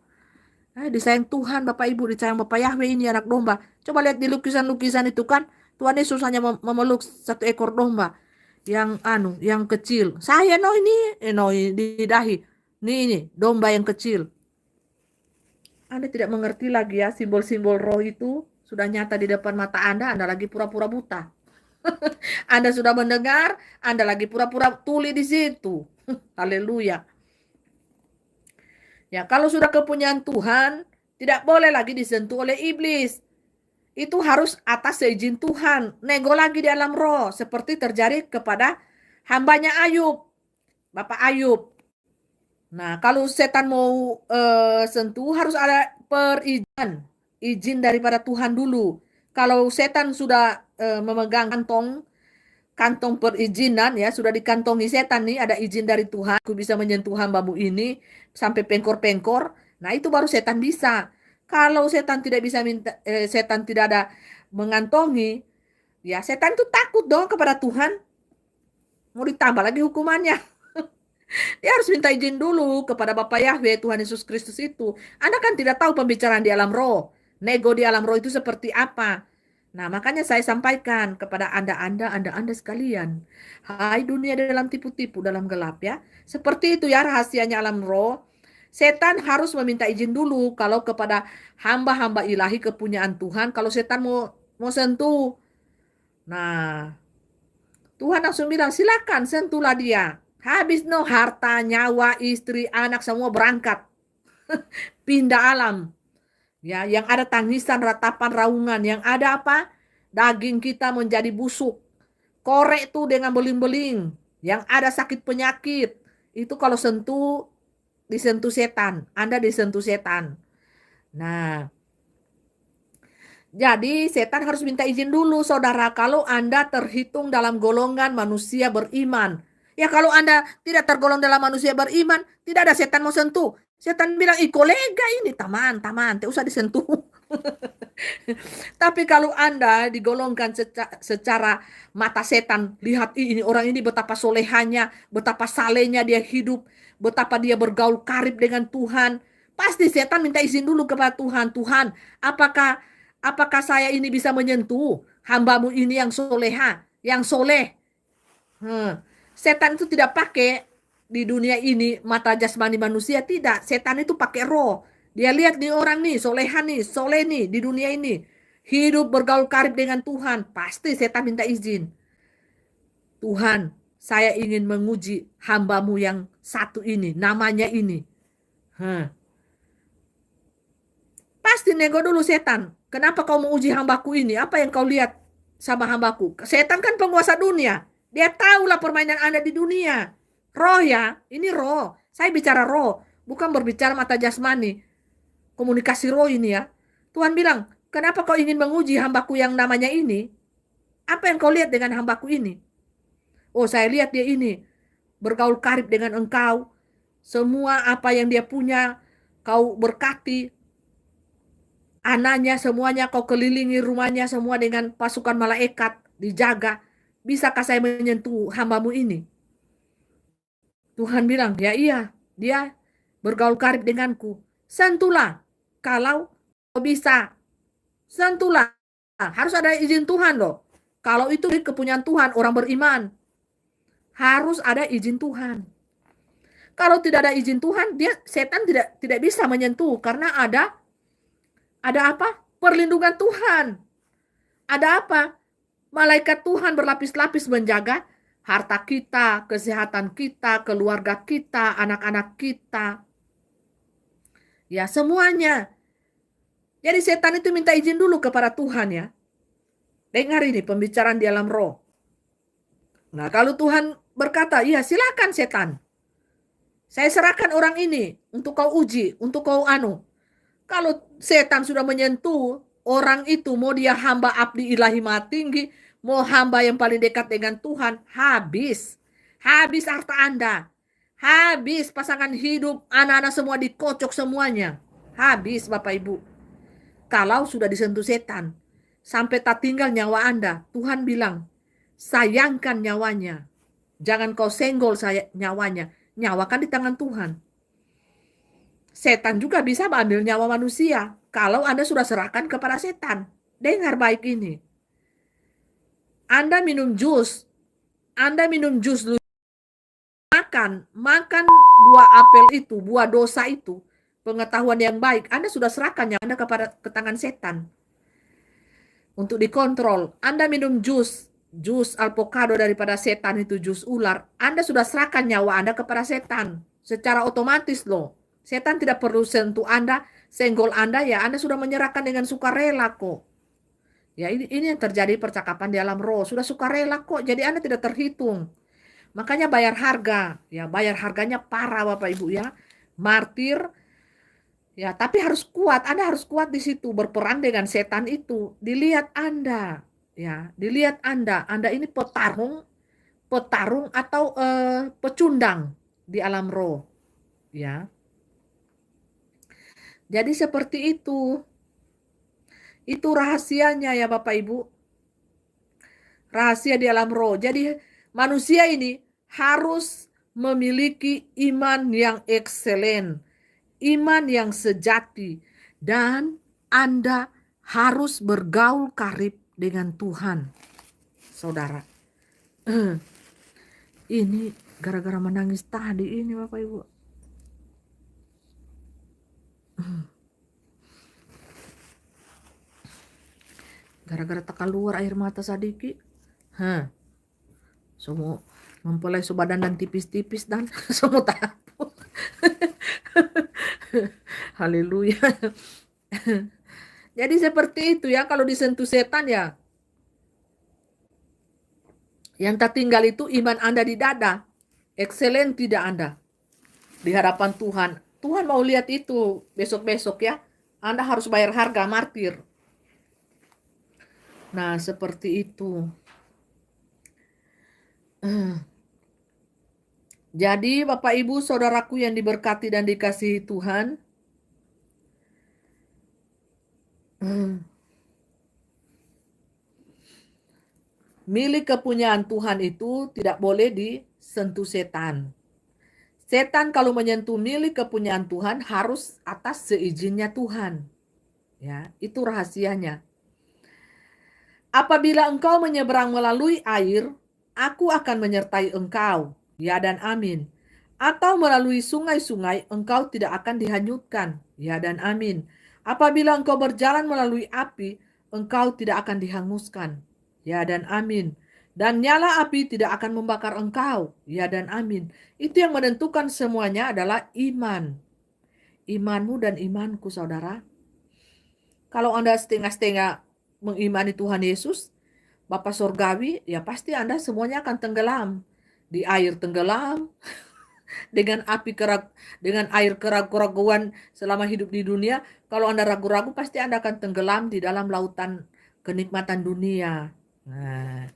Disayang Tuhan Bapak Ibu, disayang Bapak Yahweh, ini anak domba. Coba lihat di lukisan-lukisan itu kan, Tuhan Yesus hanya memeluk satu ekor domba yang yang kecil. Saya ini di dahi. Ini domba yang kecil. Anda tidak mengerti lagi ya, simbol-simbol roh itu sudah nyata di depan mata Anda lagi pura-pura buta. Anda sudah mendengar, Anda lagi pura-pura tuli di situ. Haleluya. Ya, kalau sudah kepunyaan Tuhan, tidak boleh lagi disentuh oleh iblis. Itu harus atas seizin Tuhan. Nego lagi di alam roh, seperti terjadi kepada hambanya Ayub, Bapak Ayub. Nah, kalau setan mau sentuh, harus ada izin daripada Tuhan dulu. Kalau setan sudah memegang kantong perizinan ya, sudah dikantongi setan nih, ada izin dari Tuhan, aku bisa menyentuh hambamu ini sampai pengkor-pengkor. Nah, itu baru setan bisa. Kalau setan tidak bisa setan tidak ada mengantongi, ya setan itu takut dong kepada Tuhan. Mau ditambah lagi hukumannya. Dia harus minta izin dulu kepada Bapak Yahweh, Tuhan Yesus Kristus itu. Anda kan tidak tahu pembicaraan di alam roh. Nego di alam roh itu seperti apa. Nah, makanya saya sampaikan kepada Anda sekalian. Hai dunia dalam tipu-tipu, dalam gelap ya. Seperti itu ya rahasianya alam roh. Setan harus meminta izin dulu kalau kepada hamba-hamba ilahi kepunyaan Tuhan. Kalau setan mau sentuh. Nah, Tuhan langsung bilang, silakan sentuhlah dia. Habis harta, nyawa, istri, anak semua berangkat. Pindah alam. Ya, yang ada tangisan, ratapan, raungan, yang ada apa? Daging kita menjadi busuk. Korek tuh dengan beling-beling. Yang ada sakit penyakit. Itu kalau disentuh setan. Anda disentuh setan. Nah, jadi setan harus minta izin dulu, saudara, kalau Anda terhitung dalam golongan manusia beriman. Ya, kalau Anda tidak tergolong dalam manusia beriman, tidak ada setan mau sentuh. Setan bilang, kolega ini, taman, tidak usah disentuh. Tapi kalau Anda digolongkan secara mata setan, lihat ini orang ini betapa solehannya, betapa salehnya dia hidup, betapa dia bergaul karib dengan Tuhan. Pasti setan minta izin dulu kepada Tuhan. Tuhan, apakah saya ini bisa menyentuh hambamu ini yang soleha, yang soleh? Setan itu tidak pakai di dunia ini mata jasmani manusia, tidak. Setan itu pakai roh. Dia lihat nih orang nih, solehan nih, soleh nih di dunia ini. Hidup bergaul karib dengan Tuhan. Pasti setan minta izin. Tuhan, saya ingin menguji hambamu yang satu ini, namanya ini. Pasti nego dulu setan. Kenapa kau mau uji hambaku ini? Apa yang kau lihat sama hambaku? Setan kan penguasa dunia. Dia tahulah permainan Anda di dunia. Roh ya, ini roh. Saya bicara roh, bukan berbicara mata jasmani. Komunikasi roh ini ya. Tuhan bilang, kenapa kau ingin menguji hambaku yang namanya ini? Apa yang kau lihat dengan hambaku ini? Oh, saya lihat dia ini bergaul karib dengan engkau. Semua apa yang dia punya, kau berkati. Anaknya semuanya kau kelilingi rumahnya semua dengan pasukan malaikat dijaga. Bisakah saya menyentuh hambamu ini? Tuhan bilang, ya iya, dia bergaul karib denganku. Sentuhlah kalau kau bisa. Sentuhlah. Harus ada izin Tuhan loh. Kalau itu kepunyaan Tuhan, orang beriman. Harus ada izin Tuhan. Kalau tidak ada izin Tuhan, setan tidak bisa menyentuh karena ada apa? Perlindungan Tuhan. Ada apa? Malaikat Tuhan berlapis-lapis menjaga harta kita, kesehatan kita, keluarga kita, anak-anak kita. Ya, semuanya. Jadi setan itu minta izin dulu kepada Tuhan ya. Dengar ini pembicaraan di alam roh. Nah, kalau Tuhan berkata, iya silakan setan. Saya serahkan orang ini untuk kau uji, untuk kau anu. Kalau setan sudah menyentuh orang itu, mau dia hamba abdi ilahi maha tinggi, mau hamba yang paling dekat dengan Tuhan, habis. Habis harta Anda. Habis pasangan hidup, anak-anak semua dikocok semuanya. Habis Bapak Ibu. Kalau sudah disentuh setan, sampai tak tinggal nyawa Anda, Tuhan bilang, sayangkan nyawanya. Jangan kau senggol nyawanya. Nyawa kan di tangan Tuhan. Setan juga bisa mengambil nyawa manusia kalau Anda sudah serahkan kepada setan. Dengar baik ini. Anda minum jus dulu, makan buah apel itu, buah dosa itu, pengetahuan yang baik, Anda sudah serahkan nyawa Anda ke tangan setan. Untuk dikontrol, Anda minum jus alpokado daripada setan itu, jus ular, Anda sudah serahkan nyawa Anda kepada setan. Secara otomatis loh. Setan tidak perlu sentuh Anda, senggol Anda, ya Anda sudah menyerahkan dengan sukarela kok. Ya ini yang terjadi percakapan di alam roh. Sudah sukarela kok, jadi Anda tidak terhitung. Makanya bayar harga, ya bayar harganya parah Bapak Ibu ya. Martir, ya tapi harus kuat. Anda harus kuat di situ, berperang dengan setan itu. Dilihat Anda, ya dilihat Anda ini petarung atau pecundang di alam roh, ya. Jadi seperti itu. Itu rahasianya ya Bapak Ibu. Rahasia di alam roh. Jadi manusia ini harus memiliki iman yang ekselen. Iman yang sejati. Dan Anda harus bergaul karib dengan Tuhan. Saudara. Ini gara-gara menangis tadi ini Bapak Ibu. Gara-gara tak keluar air mata sadiki. Semua mempelai badan dan tipis-tipis dan semua takut. Haleluya. Jadi seperti itu ya, kalau disentuh setan ya. Yang tertinggal itu iman Anda di dada. Excellent tidak Anda di hadapan Tuhan. Tuhan mau lihat itu besok-besok ya. Anda harus bayar harga martir. Nah, seperti itu. Jadi Bapak Ibu Saudaraku yang diberkati dan dikasihi Tuhan, milik kepunyaan Tuhan itu tidak boleh disentuh setan. Setan kalau menyentuh milik kepunyaan Tuhan harus atas seizinnya Tuhan. Ya, itu rahasianya. Apabila engkau menyeberang melalui air, aku akan menyertai engkau. Ya dan amin. atau melalui sungai-sungai, engkau tidak akan dihanyutkan. Ya dan amin. Apabila engkau berjalan melalui api, engkau tidak akan dihanguskan. Ya dan amin. Dan nyala api tidak akan membakar engkau. Ya dan amin. Itu yang menentukan semuanya adalah iman. Imanmu dan imanku, saudara. Kalau Anda setengah-setengah mengimani Tuhan Yesus, Bapa Sorgawi, ya pasti Anda semuanya akan tenggelam. Di air tenggelam, dengan dengan air keraguan selama hidup di dunia. Kalau Anda ragu-ragu, pasti Anda akan tenggelam di dalam lautan kenikmatan dunia. Nah,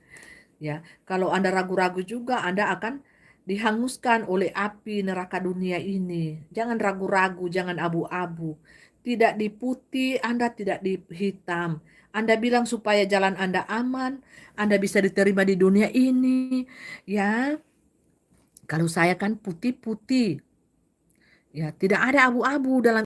ya, kalau Anda ragu-ragu juga, Anda akan dihanguskan oleh api neraka dunia ini. Jangan ragu-ragu, jangan abu-abu. Tidak di putih, Anda tidak di hitam. Anda bilang supaya jalan Anda aman, Anda bisa diterima di dunia ini. Ya, kalau saya kan putih-putih. Ya, tidak ada abu-abu dalam